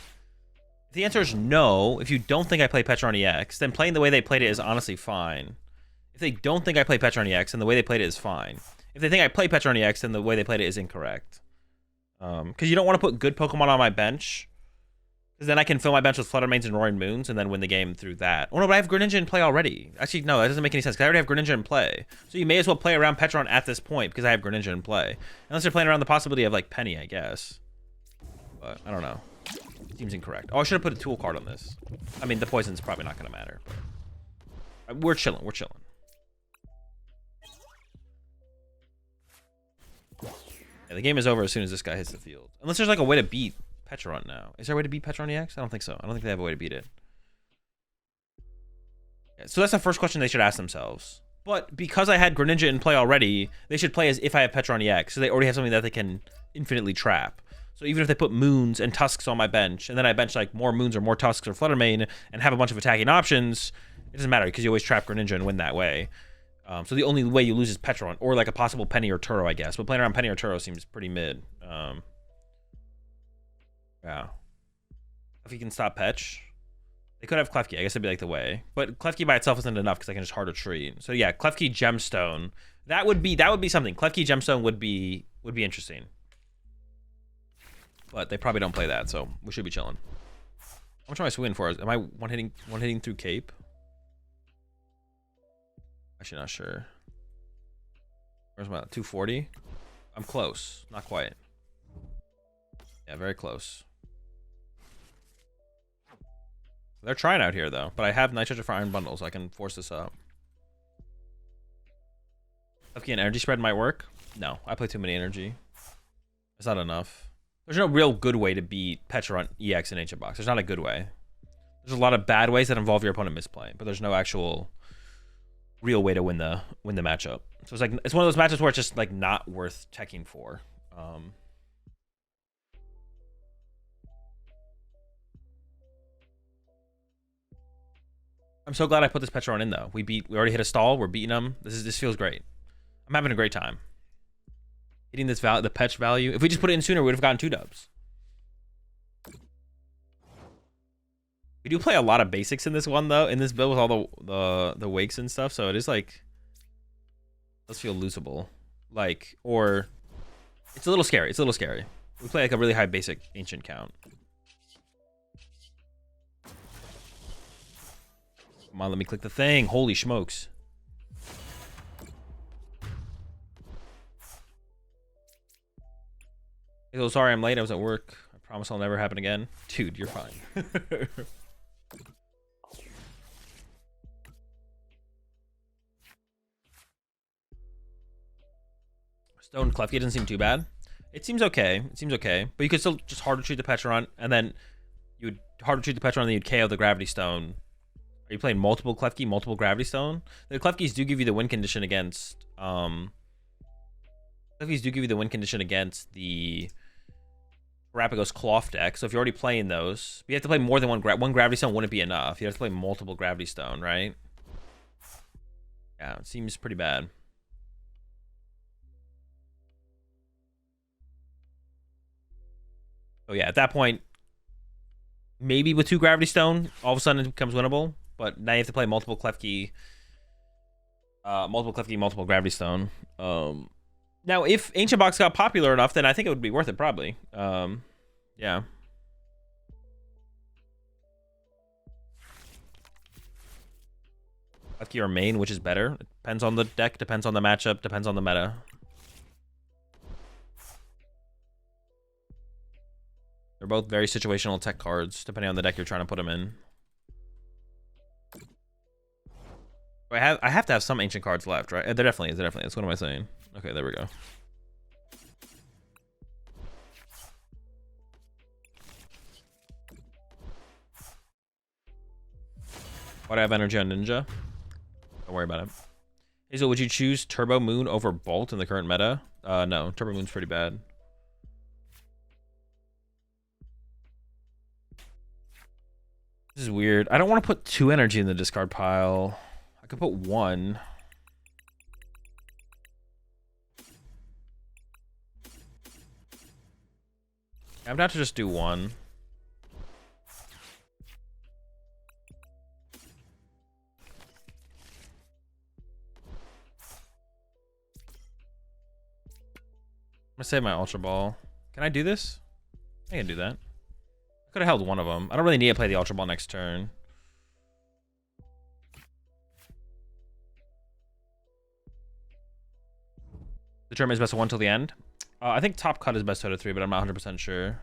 If the answer is no, if you don't think I play Petron EX, then playing the way they played it is honestly fine. If they don't think I play Petron EX, then the way they played it is fine. If they think I play Petron EX, then the way they played it is incorrect. Because you don't want to put good Pokemon on my bench. Because then I can fill my bench with Fluttermanes and Roaring Moons and then win the game through that. Oh no, but I have Greninja in play already. Actually, no, that doesn't make any sense because I already have Greninja in play. So you may as well play around Petron at this point because I have Greninja in play. Unless they're playing around the possibility of like Penny, I guess. But I don't know. Seems incorrect. Oh, I should have put a tool card on this. I mean, the poison's probably not going to matter. But we're chilling. We're chilling. Yeah, Yeah, the game is over as soon as this guy hits the field. Unless there's like a way to beat Petron now. Is there a way to beat Petron EX? I don't think so. I don't think they have a way to beat it. Yeah, so that's the first question they should ask themselves. But because I had Greninja in play already, they should play as if I have Petron EX. So they already have something that they can infinitely trap. So even if they put Moons and Tusks on my bench, and then I bench like more Moons or more Tusks or Fluttermane and have a bunch of attacking options, it doesn't matter because you always trap Greninja and win that way. So the only way you lose is Petron, or like a possible Penny or Turo, I guess. But playing around Penny or Turo seems pretty mid. Yeah. If you can stop Petch, they could have Klefki. I guess that'd be like the way. But Klefki by itself isn't enough because I can just harder treat. So yeah, Klefki Gemstone. That would be something. Klefki Gemstone would be interesting. But they probably don't play that, so we should be chilling. How much am I swinging for? Am I one hitting through Cape? Actually, not sure. Where's my 240? I'm close. Not quite. Yeah, very close. They're trying out here, though. But I have Nitrogen for Iron Bundle, so I can force this up. Okay, an energy spread might work. No, I play too many energy. It's not enough. There's no real good way to beat Petron EX in Ancient Box. There's not a good way. There's a lot of bad ways that involve your opponent misplaying, but there's no actual real way to win the matchup. So it's like it's one of those matchups where it's just like not worth teching for. I'm so glad I put this Petron in though. We already hit a stall. We're beating them. This feels great. I'm having a great time. Hitting this the Petch value. If we just put it in sooner, we would have gotten 2 dubs. We do play a lot of basics in this one though, in this build with all the wakes and stuff. So it is like, does feel losable. Like, or it's a little scary. It's a little scary. We play like a really high basic ancient count. Come on, let me click the thing. Holy smokes. So sorry I'm late. I was at work. I promise I'll never happen again. Dude, you're fine. Stone Klefki doesn't seem too bad. It seems okay. It seems okay. But you could still just harder treat the Petron, and then you would harder treat the Petron, and then you'd KO the Gravity Stone. Are you playing multiple Klefki, multiple Gravity Stone? The Klefkis do give you the win condition against... Klefkis do give you the win condition against the Rapagos Cloth deck. So if you're already playing those, you have to play more than one Gravity Stone wouldn't be enough. You have to play multiple Gravity Stone, right? Yeah, it seems pretty bad. So yeah, at that point, maybe with 2 Gravity Stone, all of a sudden it becomes winnable. But now you have to play multiple Klefki, multiple Gravity Stone. Now, if Ancient Box got popular enough, then I think it would be worth it, probably. Yeah. Klefki or main, which is better? It depends on the deck, depends on the matchup, depends on the meta. They're both very situational tech cards, depending on the deck you're trying to put them in. I have to have some ancient cards left, right? There definitely is. There definitely is. What am I saying? Okay, there we go. Why do I have energy on Ninja? Don't worry about it. Hazel, would you choose Turbo Moon over Bolt in the current meta? No, Turbo Moon's pretty bad. This is weird. I don't want to put 2 energy in the discard pile. I could put 1. I'm down to just do 1. I'm gonna save my Ultra Ball. Can I do this? I can do that. I could have held one of them. I don't really need to play the Ultra Ball next turn. Determine is best of 1 till the end. I think top cut is best out of 3, but I'm not 100% sure.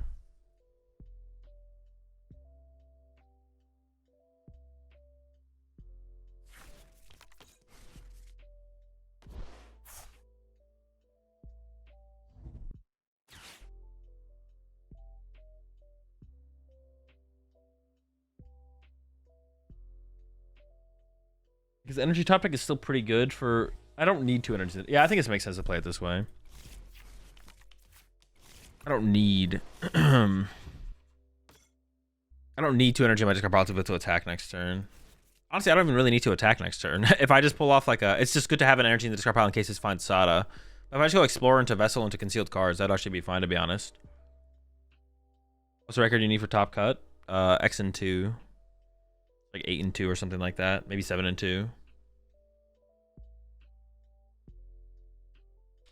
Because energy top deck is still pretty good for... I don't need 2 energy. Yeah, I think it makes sense to play it this way. I don't need... I don't need 2 energy magic cards to attack next turn. Honestly, I don't even really need to attack next turn. If I just pull off like a... It's just good to have an energy in the discard pile in case it finds Sada. If I just go Explorer into Vessel into concealed cards, that'd actually be fine, to be honest. What's the record you need for top cut? X and 2. Like 8 and 2 or something like that. Maybe 7 and 2.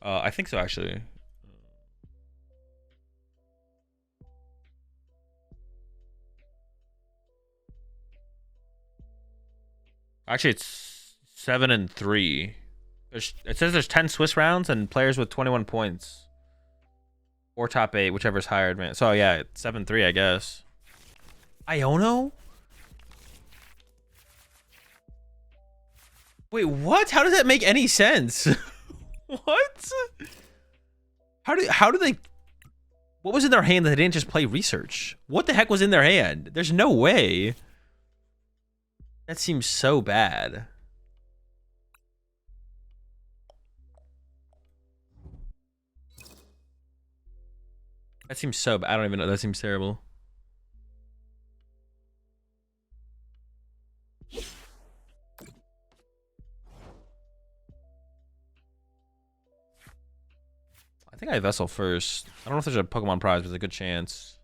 I think so, actually. Actually, it's 7 and 3. It says there's 10 Swiss rounds and players with 21 points. Or top 8, whichever's higher advanced. So yeah, it's 7-3, I guess. Iono? Wait, what? How does that make any sense? What? How do they... What was in their hand that they didn't just play research? What the heck was in their hand? There's no way. That seems so bad. That seems so bad. I don't even know. That seems terrible. I think I Vessel first. I don't know if there's a Pokemon prize, but there's a good chance.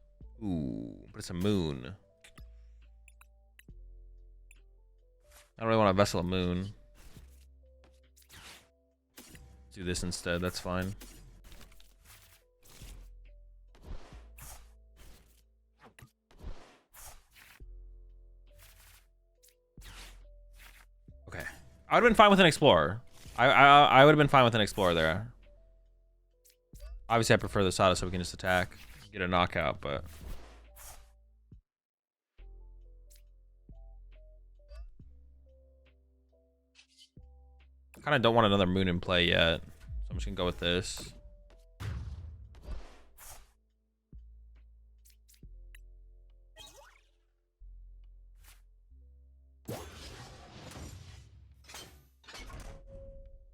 Ooh, but it's a moon. I don't really want to Vessel a moon. Do this instead. That's fine. Okay. I would have been fine with an Explorer. I would have been fine with an Explorer there. Obviously, I prefer the Sada so we can just attack, get a knockout, but... I kind of don't want another moon in play yet, so I'm just going to go with this.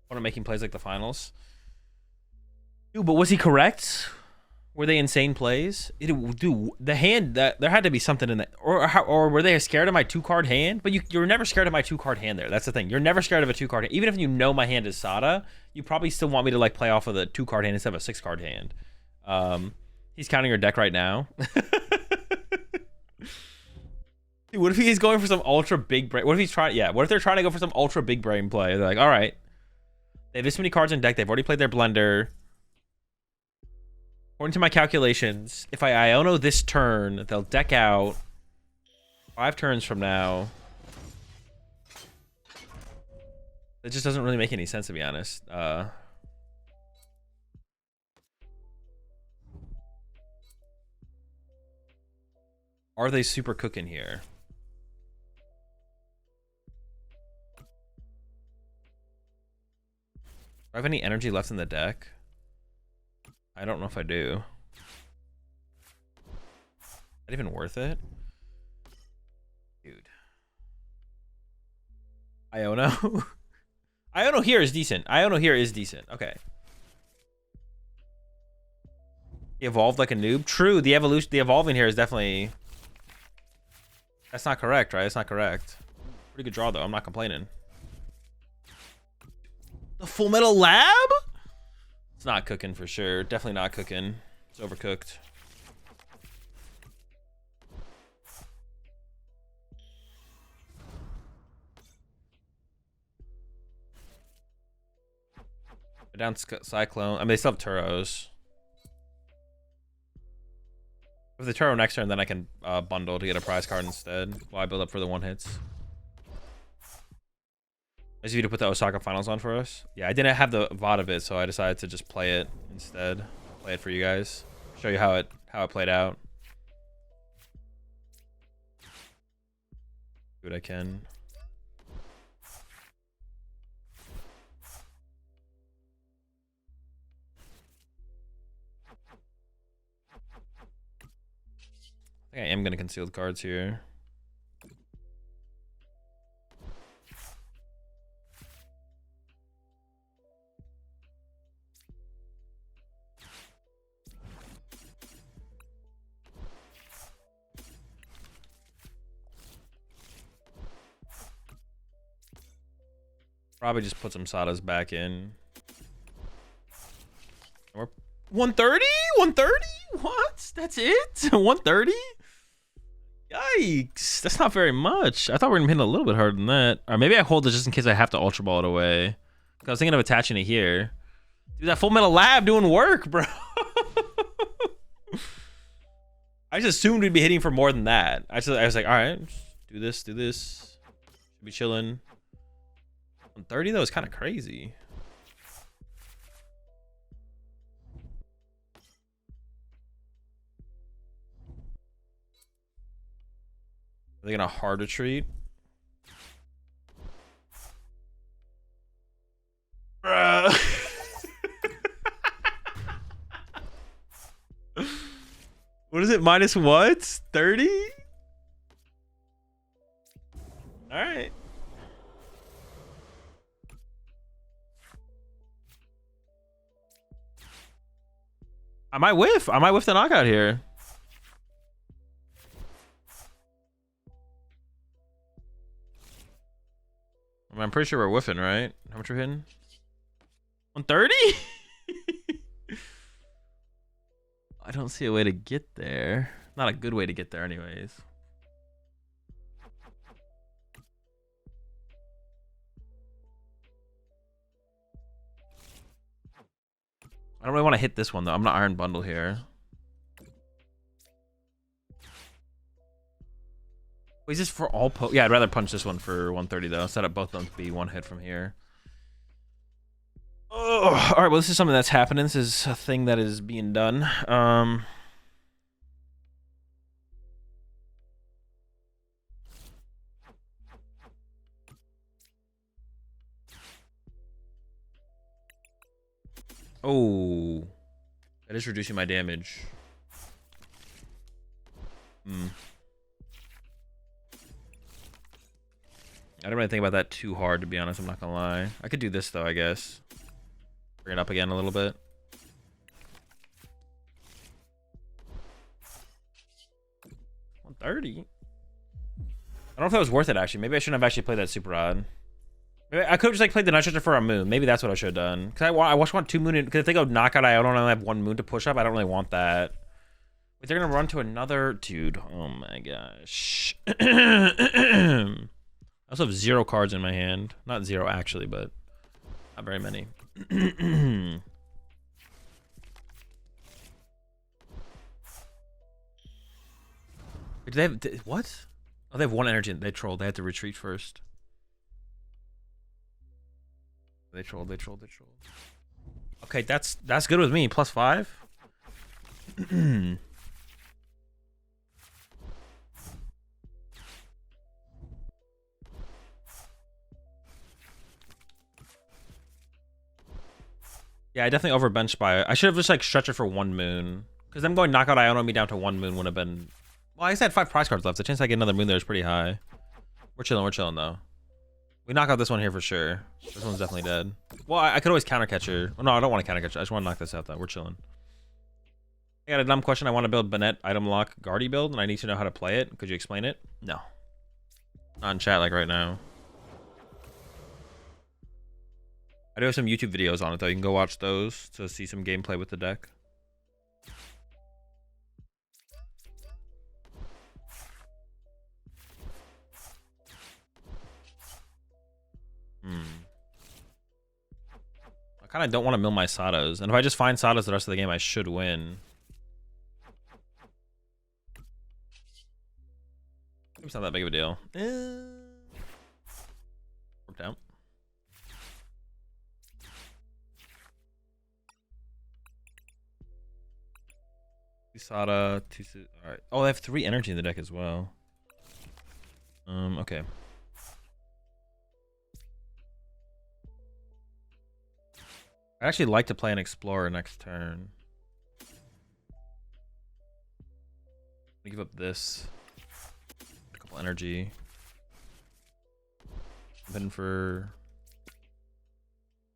What I'm making plays like the finals. Dude, but was he correct? Were they insane plays? Dude, the hand, that there had to be something in that. Or were they scared of my 2-card hand? But you're never scared of my 2-card hand there. That's the thing. You're never scared of a 2-card hand. Even if you know my hand is Sada, you probably still want me to like play off of the 2-card hand instead of a 6-card hand. He's counting your deck right now. Dude, what if he's going for some ultra big brain? What if he's trying? Yeah, what if they're trying to go for some ultra big brain play? They're like, all right, they have this many cards in deck. They've already played their blender. According to my calculations, if I Iono this turn, they'll deck out 5 turns from now. It just doesn't really make any sense, to be honest. Are they super cooking here? Do I have any energy left in the deck? I don't know if I do. Is that even worth it? Dude. Iono? Iono here is decent. Iono here is decent. Okay. He evolved like a noob. True, the evolving here is definitely... That's not correct, right? It's not correct. Pretty good draw, though. I'm not complaining. The Full Metal Lab? It's not cooking for sure. Definitely not cooking. It's overcooked. Down Cyclone. I mean, they still have Turos. If they Turo next turn, then I can bundle to get a prize card instead while I build up for the 1-hits. Nice of you to put the Osaka Finals on for us. Yeah, I didn't have the VOD of it, so I decided to just play it instead. Play it for you guys. Show you how it played out. Do what I can. I think I am going to conceal the cards here. Probably just put some Sadas back in. Or 130? 130? What? That's it? 130? Yikes. That's not very much. I thought we were going to hit a little bit harder than that. Or maybe I hold it just in case I have to Ultra Ball it away. I was thinking of attaching it here. Dude, that Full Metal Lab doing work, bro. I just assumed we'd be hitting for more than that. I was like, all right, do this. Should be chilling. 130 though is kind of crazy. Are they gonna hard retreat? Bruh. What is it? Minus what? 30? All right. I might whiff the knockout here. I mean, I'm pretty sure we're whiffing, right? How much we're hitting? 130? I don't see a way to get there. Not a good way to get there anyways. I don't really want to hit this one though. I'm not Iron Bundle here. Wait, is this for all yeah, I'd rather punch this one for 130 though. Set up both of them to be one hit from here. Oh, all right, well, this is something that's happening. This is a thing that is being done. Oh, that is reducing my damage. I don't really think about that too hard, to be honest. I'm not gonna lie. I could do this though, I guess. Bring it up again a little bit. $130. I don't know if that was worth it actually. Maybe I shouldn't have actually played that super odd. Maybe I could have just like played the Night Stretcher for a moon. Maybe that's what I should have done. Because I want 2 moon. Because if they go knockout, I don't only have 1 moon to push up. I don't really want that. Wait, they're gonna run to another dude. Oh my gosh. I also have 0 cards in my hand. Not 0 actually, but not very many. Do they have what? Oh, they have 1 energy. They trolled. They had to retreat first. They trolled. Okay, that's good with me. +5. Yeah, I definitely overbenched by it. I should have just like stretched it for 1 moon. Because them going knockout Iono me down to 1 moon would have been. Well, I guess I had 5 prize cards left. The chance I get another moon there is pretty high. We're chilling though. We knock out this one here for sure. This one's definitely dead. Well, I could always counter catch her. Oh, no, I don't want to counter catch her. I just want to knock this out though. We're chilling. I got a dumb question. I want to build Bennett item lock Guardy build, and I need to know how to play it. Could you explain it? No. Not in chat like right now. I do have some YouTube videos on it though. You can go watch those to see some gameplay with the deck. I kind of don't want to mill my Sadas, and if I just find Sadas the rest of the game, I should win. It's not that big of a deal. Worked out. Sada, all right. Oh, they have 3 energy in the deck as well. Okay. I'd actually like to play an Explorer next turn. Give up this. A couple energy. I'm heading for.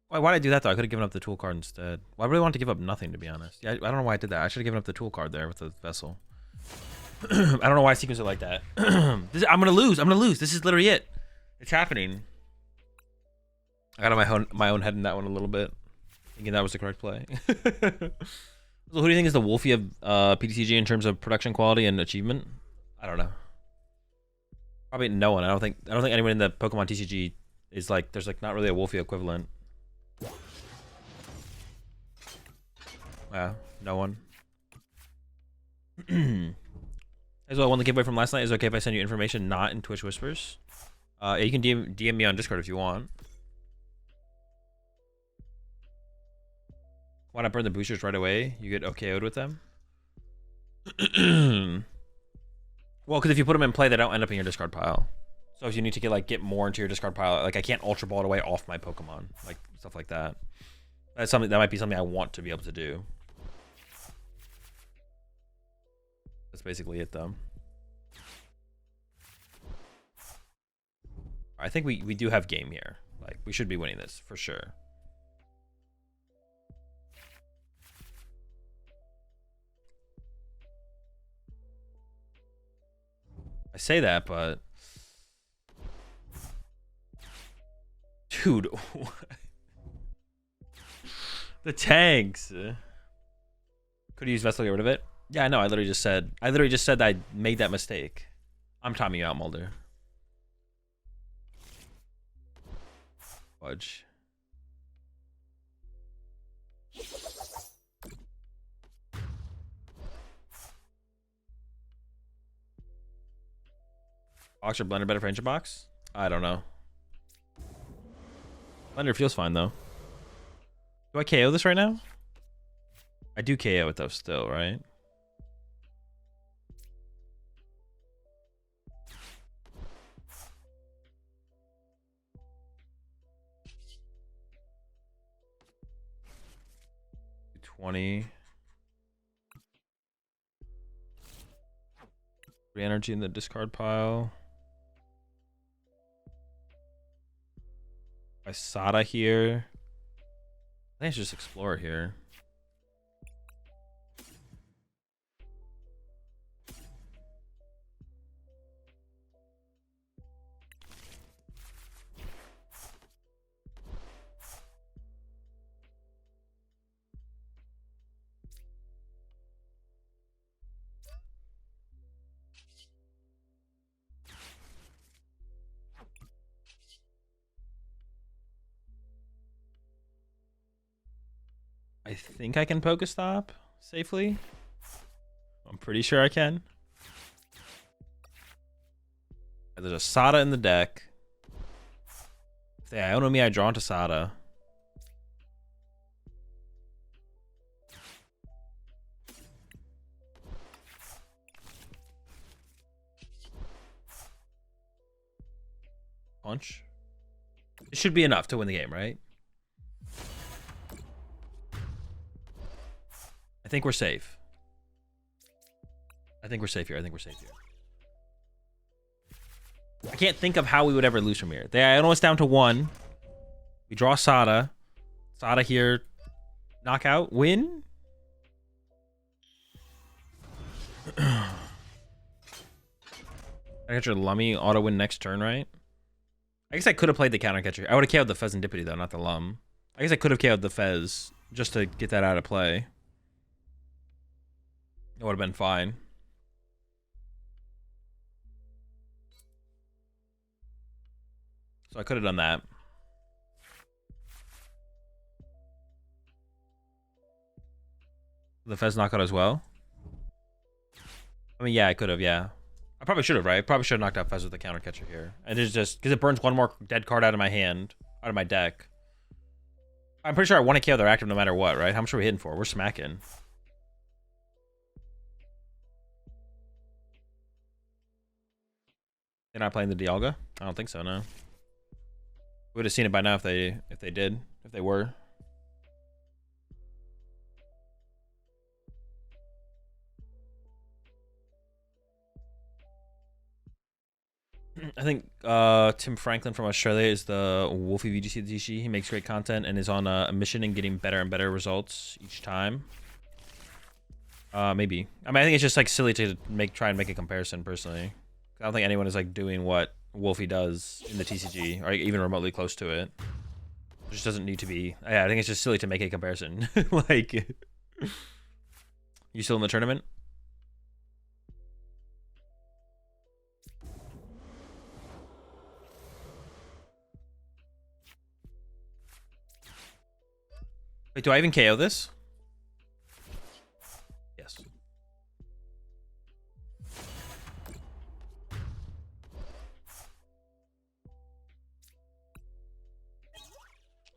Why did I do that though? I could have given up the tool card instead. Well, I really wanted to give up nothing, to be honest. Yeah, I don't know why I did that. I should have given up the tool card there with the vessel. I don't know why I sequence it like that. I'm gonna lose. This is literally it. It's happening. I got on my own head in that one a little bit, thinking that was the correct play. So who do you think is the Wolfie of PTCG in terms of production quality and achievement? I don't know. Probably no one. I don't think anyone in the Pokemon TCG is like, there's like not really a Wolfie equivalent. Yeah, no one. As well, I won the giveaway from last night. Is it okay if I send you information not in Twitch Whispers? Yeah, you can DM me on Discord if you want. Why not burn the boosters right away? You get OKO'd with them? Well, because if you put them in play, they don't end up in your discard pile. So if you need to get more into your discard pile, like I can't Ultra Ball it away off my Pokemon, like stuff like that. That's something that might be something I want to be able to do. That's basically it, though. I think we do have game here. Like we should be winning this for sure. I say that, but dude, the tanks. Could use Vessel to get rid of it. Yeah, I know. I literally just said that I made that mistake. I'm timing you out, Mulder. Fudge. Box or blender better for engine box? I don't know. Blender feels fine though. Do I KO this right now? I do KO it though still, right? $20. Free energy in the discard pile. By Sada here. I think I should just explore here. I think I can Pokestop safely. I'm pretty sure I can. There's a Sada in the deck. If they Iono me, I draw into Sada. Punch. It should be enough to win the game, right? I think we're safe. I think we're safe here. I can't think of how we would ever lose from here. They Iono us down to 1. We draw Sada. Sada here. Knockout. Win. I got your Lummy auto win next turn, right? I guess I could have played the counter catcher. I would have KO'd the Pheasantipity though, not the Lum. I guess I could have KO'd the Fez just to get that out of play. It would have been fine. So I could have done that. The Fez knockout as well. I mean, yeah, I could have, yeah. I probably should have, right? I probably should have knocked out Fez with the counter catcher here. And it's just because it burns one more dead card out of my hand, out of my deck. I'm pretty sure I want to KO their active no matter what, right? How much are we hitting for? We're smacking. They're not playing the Dialga? I don't think so, no. We would have seen it by now if they did, if they were. I think Tim Franklin from Australia is the Wolfie VGC TC. He makes great content and is on a mission and getting better and better results each time. Maybe. I mean, I think it's just like silly to try and make a comparison personally. I don't think anyone is like doing what Wolfie does in the TCG or even remotely close to it. just doesn't need to be. Yeah, I think it's just silly to make a comparison. Like, you still in the tournament? Wait, do I even KO this? Yes.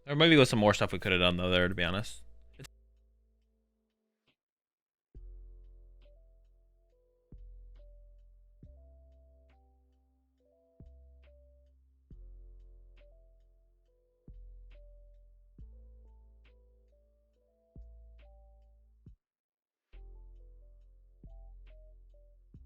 There maybe was some more stuff we could have done though there, to be honest.